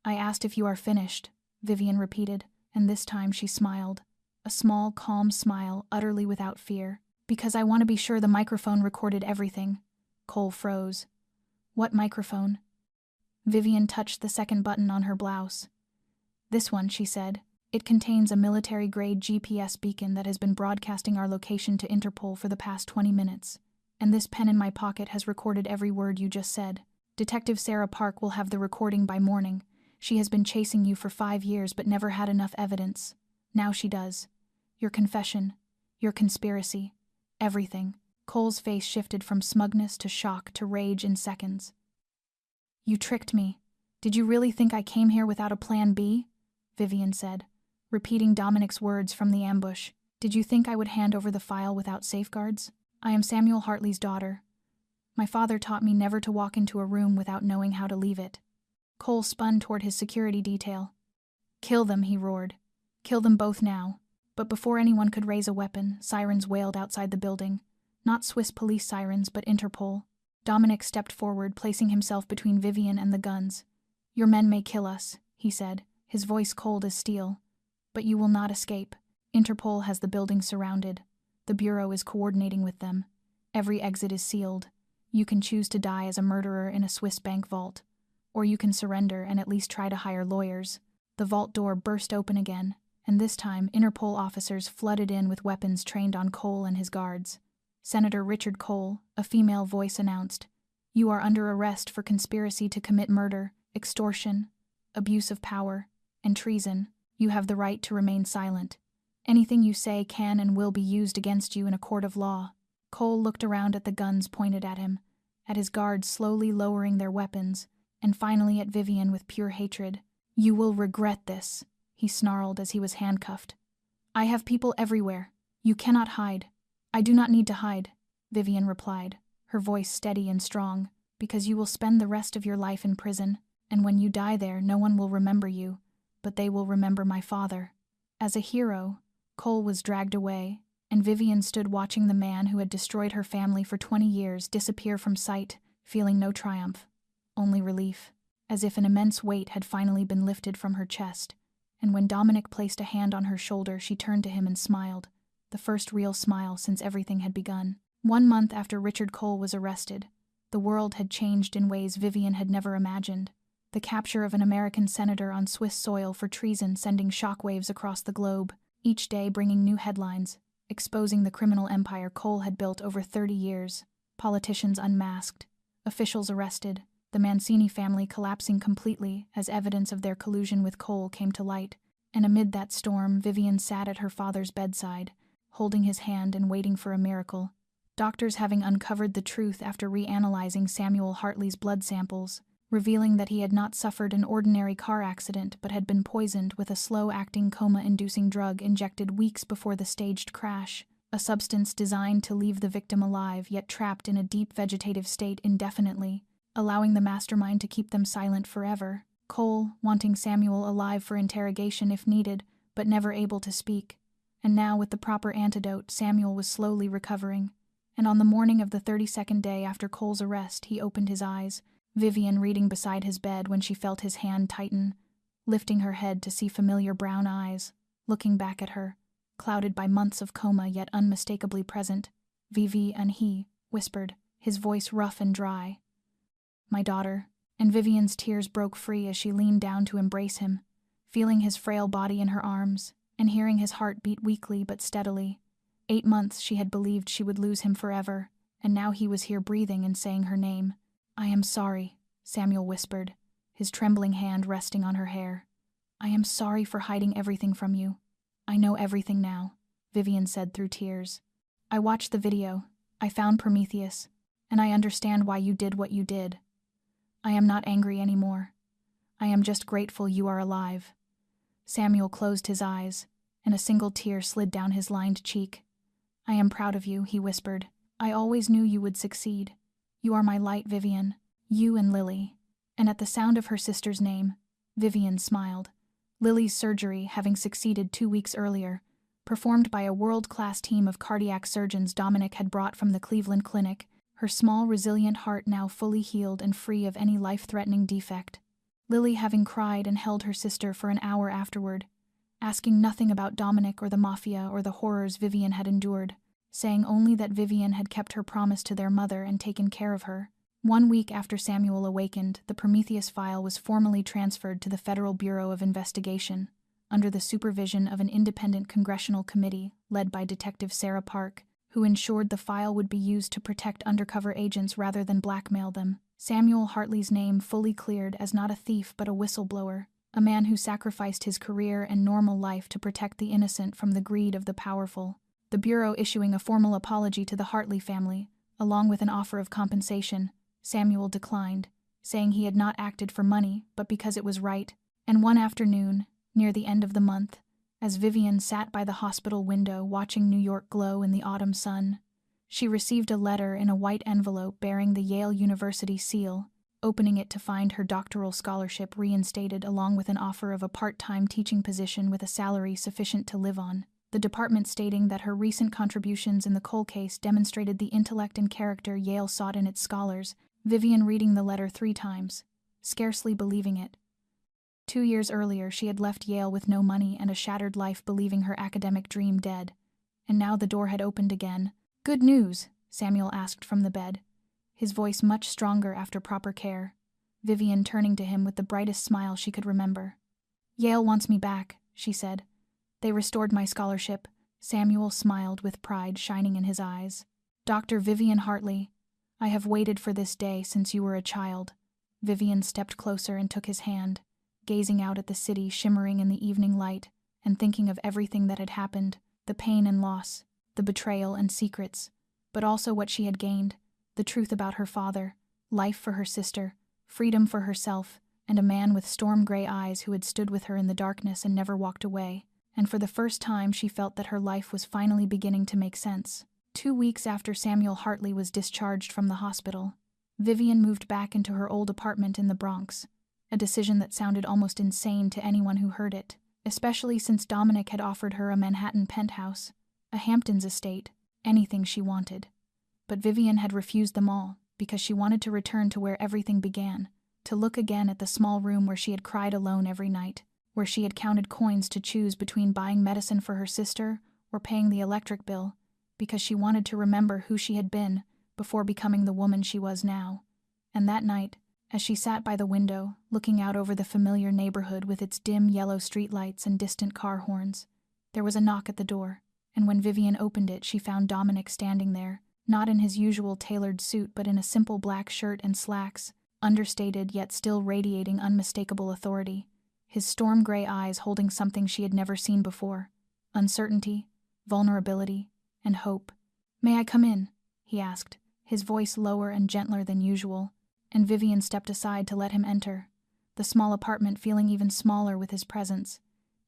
S1: "I asked if you are finished," Vivian repeated, and this time she smiled. A small, calm smile, utterly without fear. "Because I want to be sure the microphone recorded everything." Cole froze. "What microphone?" Vivian touched the second button on her blouse. "This one," she said. "It contains a military-grade GPS beacon that has been broadcasting our location to Interpol for the past 20 minutes. And this pen in my pocket has recorded every word you just said. Detective Sarah Park will have the recording by morning. She has been chasing you for 5 years but never had enough evidence. Now she does. Your confession, your conspiracy, everything." Cole's face shifted from smugness to shock to rage in seconds. "You tricked me. Did you really think I came here without a plan B?" Vivian said, repeating Dominic's words from the ambush. "Did you think I would hand over the file without safeguards? I am Samuel Hartley's daughter. My father taught me never to walk into a room without knowing how to leave it." Cole spun toward his security detail. "Kill them," he roared. "Kill them both now." But before anyone could raise a weapon, sirens wailed outside the building. Not Swiss police sirens, but Interpol. Dominic stepped forward, placing himself between Vivian and the guns. "Your men may kill us," he said, his voice cold as steel. "But you will not escape. Interpol has the building surrounded. The Bureau is coordinating with them. Every exit is sealed. You can choose to die as a murderer in a Swiss bank vault. Or you can surrender and at least try to hire lawyers." The vault door burst open again, and this time Interpol officers flooded in with weapons trained on Cole and his guards. Senator Richard Cole, a female voice announced, "You are under arrest for conspiracy to commit murder, extortion, abuse of power, and treason. You have the right to remain silent. Anything you say can and will be used against you in a court of law." Cole looked around at the guns pointed at him, at his guards slowly lowering their weapons, and finally at Vivian with pure hatred. "You will regret this," he snarled as he was handcuffed. "I have people everywhere. You cannot hide." "I do not need to hide," Vivian replied, her voice steady and strong, "because you will spend the rest of your life in prison, and when you die there no one will remember you, but they will remember my father." As a hero, Cole was dragged away, and Vivian stood watching the man who had destroyed her family for 20 years disappear from sight, feeling no triumph, only relief, as if an immense weight had finally been lifted from her chest. And when Dominic placed a hand on her shoulder, she turned to him and smiled, the first real smile since everything had begun. 1 month after Richard Cole was arrested, the world had changed in ways Vivian had never imagined. The capture of an American senator on Swiss soil for treason sending shockwaves across the globe, each day bringing new headlines, exposing the criminal empire Cole had built over 30 years. Politicians unmasked, officials arrested, the Mancini family collapsing completely as evidence of their collusion with Cole came to light. And amid that storm, Vivian sat at her father's bedside, holding his hand and waiting for a miracle. Doctors having uncovered the truth after reanalyzing Samuel Hartley's blood samples, revealing that he had not suffered an ordinary car accident but had been poisoned with a slow-acting coma-inducing drug injected weeks before the staged crash, a substance designed to leave the victim alive yet trapped in a deep vegetative state indefinitely, allowing the mastermind to keep them silent forever. Cole, wanting Samuel alive for interrogation if needed, but never able to speak. And now, with the proper antidote, Samuel was slowly recovering. And on the morning of the 32nd day after Cole's arrest, he opened his eyes, Vivian reading beside his bed when she felt his hand tighten, lifting her head to see familiar brown eyes, looking back at her, clouded by months of coma yet unmistakably present. "Vivi," and he whispered, his voice rough and dry. "My daughter." And Vivian's tears broke free as she leaned down to embrace him, feeling his frail body in her arms, and hearing his heart beat weakly but steadily. 8 months she had believed she would lose him forever, and now he was here breathing and saying her name. "I am sorry," Samuel whispered, his trembling hand resting on her hair. "I am sorry for hiding everything from you. I know everything now," Vivian said through tears. "I watched the video. I found Prometheus, and I understand why you did what you did. I am not angry anymore. I am just grateful you are alive." Samuel closed his eyes, and a single tear slid down his lined cheek. "I am proud of you," he whispered. "I always knew you would succeed. You are my light, Vivian. You and Lily." And at the sound of her sister's name, Vivian smiled. Lily's surgery, having succeeded 2 weeks earlier, performed by a world-class team of cardiac surgeons Dominic had brought from the Cleveland Clinic, her small, resilient heart now fully healed and free of any life-threatening defect. Lily having cried and held her sister for an hour afterward, asking nothing about Dominic or the Mafia or the horrors Vivian had endured, saying only that Vivian had kept her promise to their mother and taken care of her. 1 week after Samuel awakened, the Prometheus file was formally transferred to the Federal Bureau of Investigation, under the supervision of an independent congressional committee led by Detective Sarah Park, who ensured the file would be used to protect undercover agents rather than blackmail them. Samuel Hartley's name fully cleared as not a thief but a whistleblower, a man who sacrificed his career and normal life to protect the innocent from the greed of the powerful. The Bureau issuing a formal apology to the Hartley family, along with an offer of compensation. Samuel declined, saying he had not acted for money but because it was right. And one afternoon, near the end of the month, as Vivian sat by the hospital window watching New York glow in the autumn sun, she received a letter in a white envelope bearing the Yale University seal, opening it to find her doctoral scholarship reinstated along with an offer of a part-time teaching position with a salary sufficient to live on. The department stating that her recent contributions in the Cole case demonstrated the intellect and character Yale sought in its scholars. Vivian reading the letter 3 times, scarcely believing it. 2 years earlier, she had left Yale with no money and a shattered life, believing her academic dream dead. And now the door had opened again. "Good news?" Samuel asked from the bed, his voice much stronger after proper care, Vivian turning to him with the brightest smile she could remember. "Yale wants me back," she said. "They restored my scholarship." Samuel smiled with pride shining in his eyes. "Dr. Vivian Hartley, I have waited for this day since you were a child." Vivian stepped closer and took his hand, gazing out at the city shimmering in the evening light and thinking of everything that had happened, the pain and loss, the betrayal and secrets, but also what she had gained, the truth about her father, life for her sister, freedom for herself, and a man with storm-gray eyes who had stood with her in the darkness and never walked away. And for the first time she felt that her life was finally beginning to make sense. 2 weeks after Samuel Hartley was discharged from the hospital, Vivian moved back into her old apartment in the Bronx, a decision that sounded almost insane to anyone who heard it, especially since Dominic had offered her a Manhattan penthouse, a Hamptons estate, anything she wanted. But Vivian had refused them all because she wanted to return to where everything began, to look again at the small room where she had cried alone every night, where she had counted coins to choose between buying medicine for her sister or paying the electric bill, because she wanted to remember who she had been before becoming the woman she was now. And that night, as she sat by the window, looking out over the familiar neighborhood with its dim yellow streetlights and distant car horns, there was a knock at the door, and when Vivian opened it, she found Dominic standing there, not in his usual tailored suit but in a simple black shirt and slacks, understated yet still radiating unmistakable authority, his storm-gray eyes holding something she had never seen before: uncertainty, vulnerability, and hope. "May I come in?" he asked, his voice lower and gentler than usual, and Vivian stepped aside to let him enter, the small apartment feeling even smaller with his presence.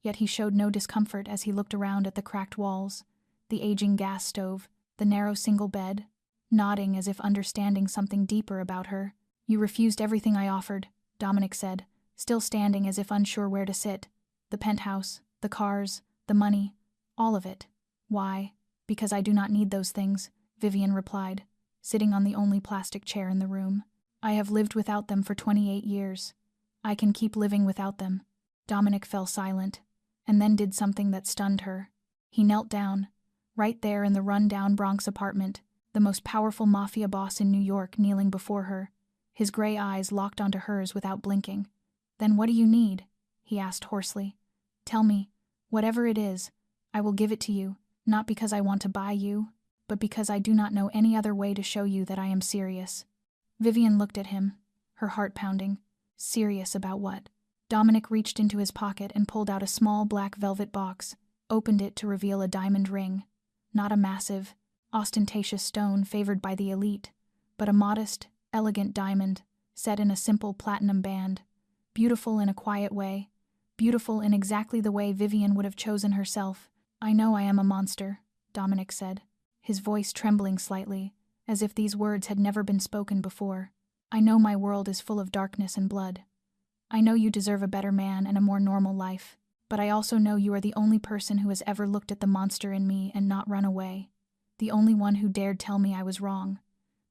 S1: Yet he showed no discomfort as he looked around at the cracked walls, the aging gas stove, the narrow single bed, nodding as if understanding something deeper about her. "You refused everything I offered," Dominic said, still standing as if unsure where to sit. "The penthouse, the cars, the money, all of it." "Why?" "Because I do not need those things," Vivian replied, sitting on the only plastic chair in the room. "I have lived without them for 28 years. I can keep living without them." Dominic fell silent, and then did something that stunned her. He knelt down, right there in the run-down Bronx apartment, the most powerful Mafia boss in New York kneeling before her, his gray eyes locked onto hers without blinking. "Then what do you need?" he asked hoarsely. "Tell me, whatever it is, I will give it to you, not because I want to buy you, but because I do not know any other way to show you that I am serious." Vivian looked at him, her heart pounding. Serious about what? Dominic reached into his pocket and pulled out a small black velvet box, opened it to reveal a diamond ring. Not a massive, ostentatious stone favored by the elite, but a modest, elegant diamond, set in a simple platinum band. Beautiful in a quiet way, beautiful in exactly the way Vivian would have chosen herself. "I know I am a monster," Dominic said. his voice trembling slightly, as if these words had never been spoken before. I know my world is full of darkness and blood. I know you deserve a better man and a more normal life, but I also know you are the only person who has ever looked at the monster in me and not run away. The only one who dared tell me I was wrong.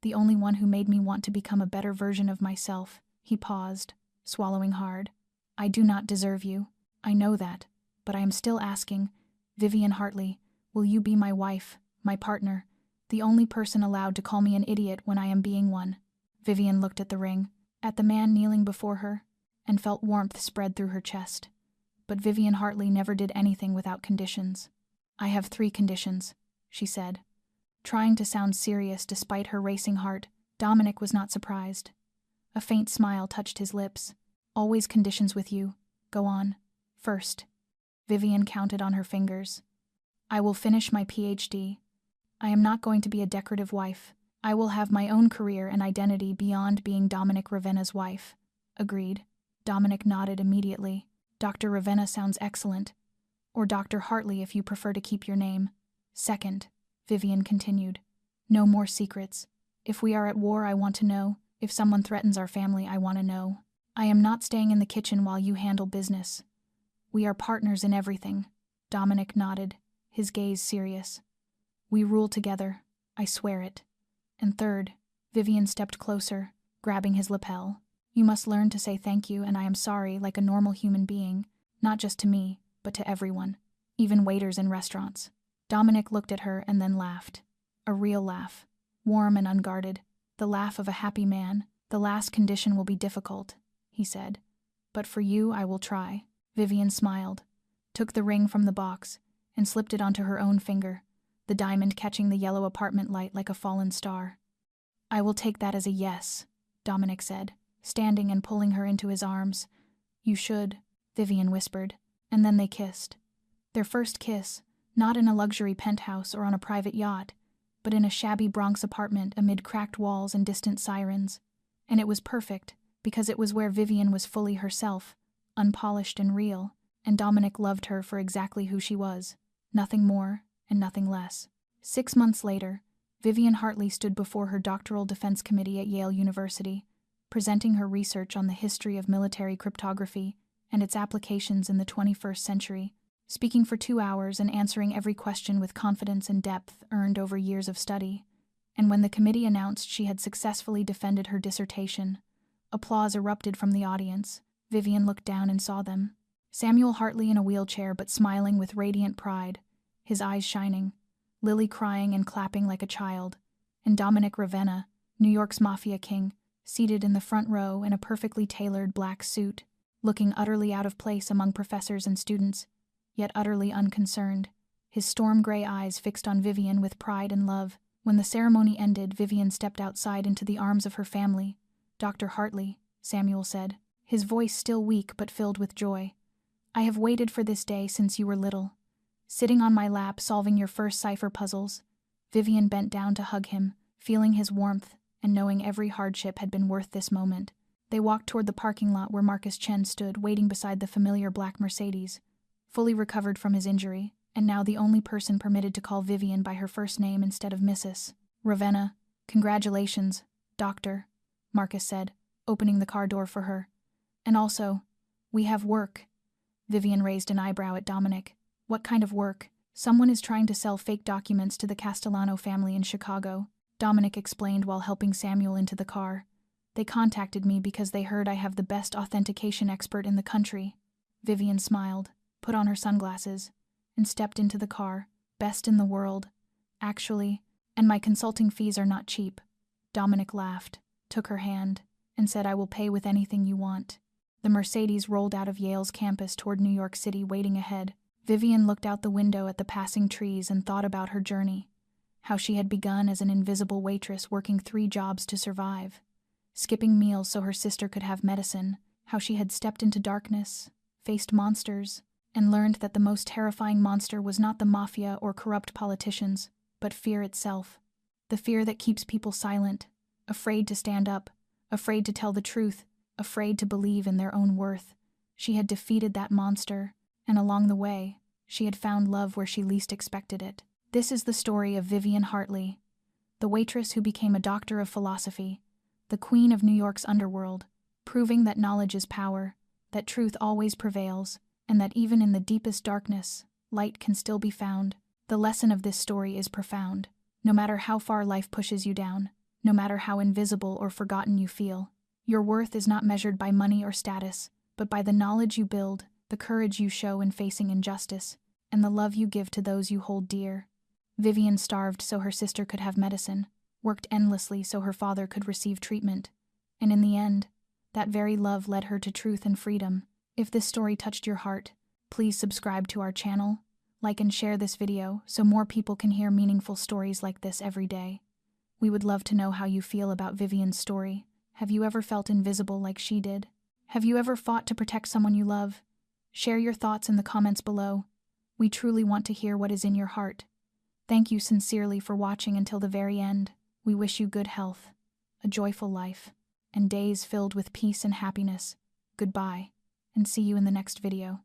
S1: The only one who made me want to become a better version of myself. He paused, swallowing hard. I do not deserve you. I know that, but I am still asking, Vivian Hartley, will you be my wife, my partner, the only person allowed to call me an idiot when I am being one? Vivian looked at the ring, at the man kneeling before her, and felt warmth spread through her chest. But Vivian Hartley never did anything without conditions. I have 3 conditions, she said. Trying to sound serious despite her racing heart, Dominic was not surprised. A faint smile touched his lips. Always conditions with you. Go on. First. Vivian counted on her fingers. I will finish my PhD. I am not going to be a decorative wife. I will have my own career and identity beyond being Dominic Ravenna's wife. Agreed. Dominic nodded immediately. Dr. Ravenna sounds excellent. Or Dr. Hartley if you prefer to keep your name. Second, Vivian continued. No more secrets. If we are at war, I want to know. If someone threatens our family, I want to know. I am not staying in the kitchen while you handle business. We are partners in everything. Dominic nodded, his gaze serious. We rule together. I swear it. And third, Vivian stepped closer, grabbing his lapel. You must learn to say thank you and I am sorry like a normal human being, not just to me, but to everyone, even waiters in restaurants. Dominic looked at her and then laughed. A real laugh, warm and unguarded, the laugh of a happy man. The last condition will be difficult, he said. But for you, I will try. Vivian smiled, took the ring from the box, and slipped it onto her own finger, the diamond catching the yellow apartment light like a fallen star. I will take that as a yes, Dominic said, standing and pulling her into his arms. You should, Vivian whispered, and then they kissed. Their first kiss, not in a luxury penthouse or on a private yacht, but in a shabby Bronx apartment amid cracked walls and distant sirens. And it was perfect, because it was where Vivian was fully herself, unpolished and real, and Dominic loved her for exactly who she was, nothing more and nothing less. 6 months later, Vivian Hartley stood before her doctoral defense committee at Yale University, presenting her research on the history of military cryptography and its applications in the 21st century, speaking for 2 hours and answering every question with confidence and depth earned over years of study. And when the committee announced she had successfully defended her dissertation, applause erupted from the audience. Vivian looked down and saw them. Samuel Hartley in a wheelchair but smiling with radiant pride, his eyes shining, Lily crying and clapping like a child, and Dominic Ravenna, New York's Mafia king, seated in the front row in a perfectly tailored black suit, looking utterly out of place among professors and students, yet utterly unconcerned, his storm-gray eyes fixed on Vivian with pride and love. When the ceremony ended, Vivian stepped outside into the arms of her family. Dr. Hartley, Samuel said, his voice still weak but filled with joy. I have waited for this day since you were little. Sitting on my lap solving your first cipher puzzles. Vivian bent down to hug him, feeling his warmth and knowing every hardship had been worth this moment. They walked toward the parking lot where Marcus Chen stood waiting beside the familiar black Mercedes, fully recovered from his injury, and now the only person permitted to call Vivian by her first name instead of Mrs. Ravenna. Congratulations, Doctor, Marcus said, opening the car door for her. And also, we have work. Vivian raised an eyebrow at Dominic. What kind of work? Someone is trying to sell fake documents to the Castellano family in Chicago, Dominic explained while helping Samuel into the car. They contacted me because they heard I have the best authentication expert in the country. Vivian smiled, put on her sunglasses, and stepped into the car. Best in the world. Actually, and my consulting fees are not cheap. Dominic laughed, took her hand, and said I will pay with anything you want. The Mercedes rolled out of Yale's campus toward New York City, waiting ahead. Vivian looked out the window at the passing trees and thought about her journey, how she had begun as an invisible waitress working 3 jobs to survive, skipping meals so her sister could have medicine, how she had stepped into darkness, faced monsters, and learned that the most terrifying monster was not the mafia or corrupt politicians, but fear itself, the fear that keeps people silent, afraid to stand up, afraid to tell the truth, afraid to believe in their own worth. She had defeated that monster, and along the way, she had found love where she least expected it. This is the story of Vivian Hartley, the waitress who became a doctor of philosophy, the queen of New York's underworld, proving that knowledge is power, that truth always prevails, and that even in the deepest darkness, light can still be found. The lesson of this story is profound. No matter how far life pushes you down, no matter how invisible or forgotten you feel, your worth is not measured by money or status, but by the knowledge you build, the courage you show in facing injustice, and the love you give to those you hold dear. Vivian starved so her sister could have medicine, worked endlessly so her father could receive treatment, and in the end, that very love led her to truth and freedom. If this story touched your heart, please subscribe to our channel, like and share this video so more people can hear meaningful stories like this every day. We would love to know how you feel about Vivian's story. Have you ever felt invisible like she did? Have you ever fought to protect someone you love? Share your thoughts in the comments below. We truly want to hear what is in your heart. Thank you sincerely for watching until the very end. We wish you good health, a joyful life, and days filled with peace and happiness. Goodbye, and see you in the next video.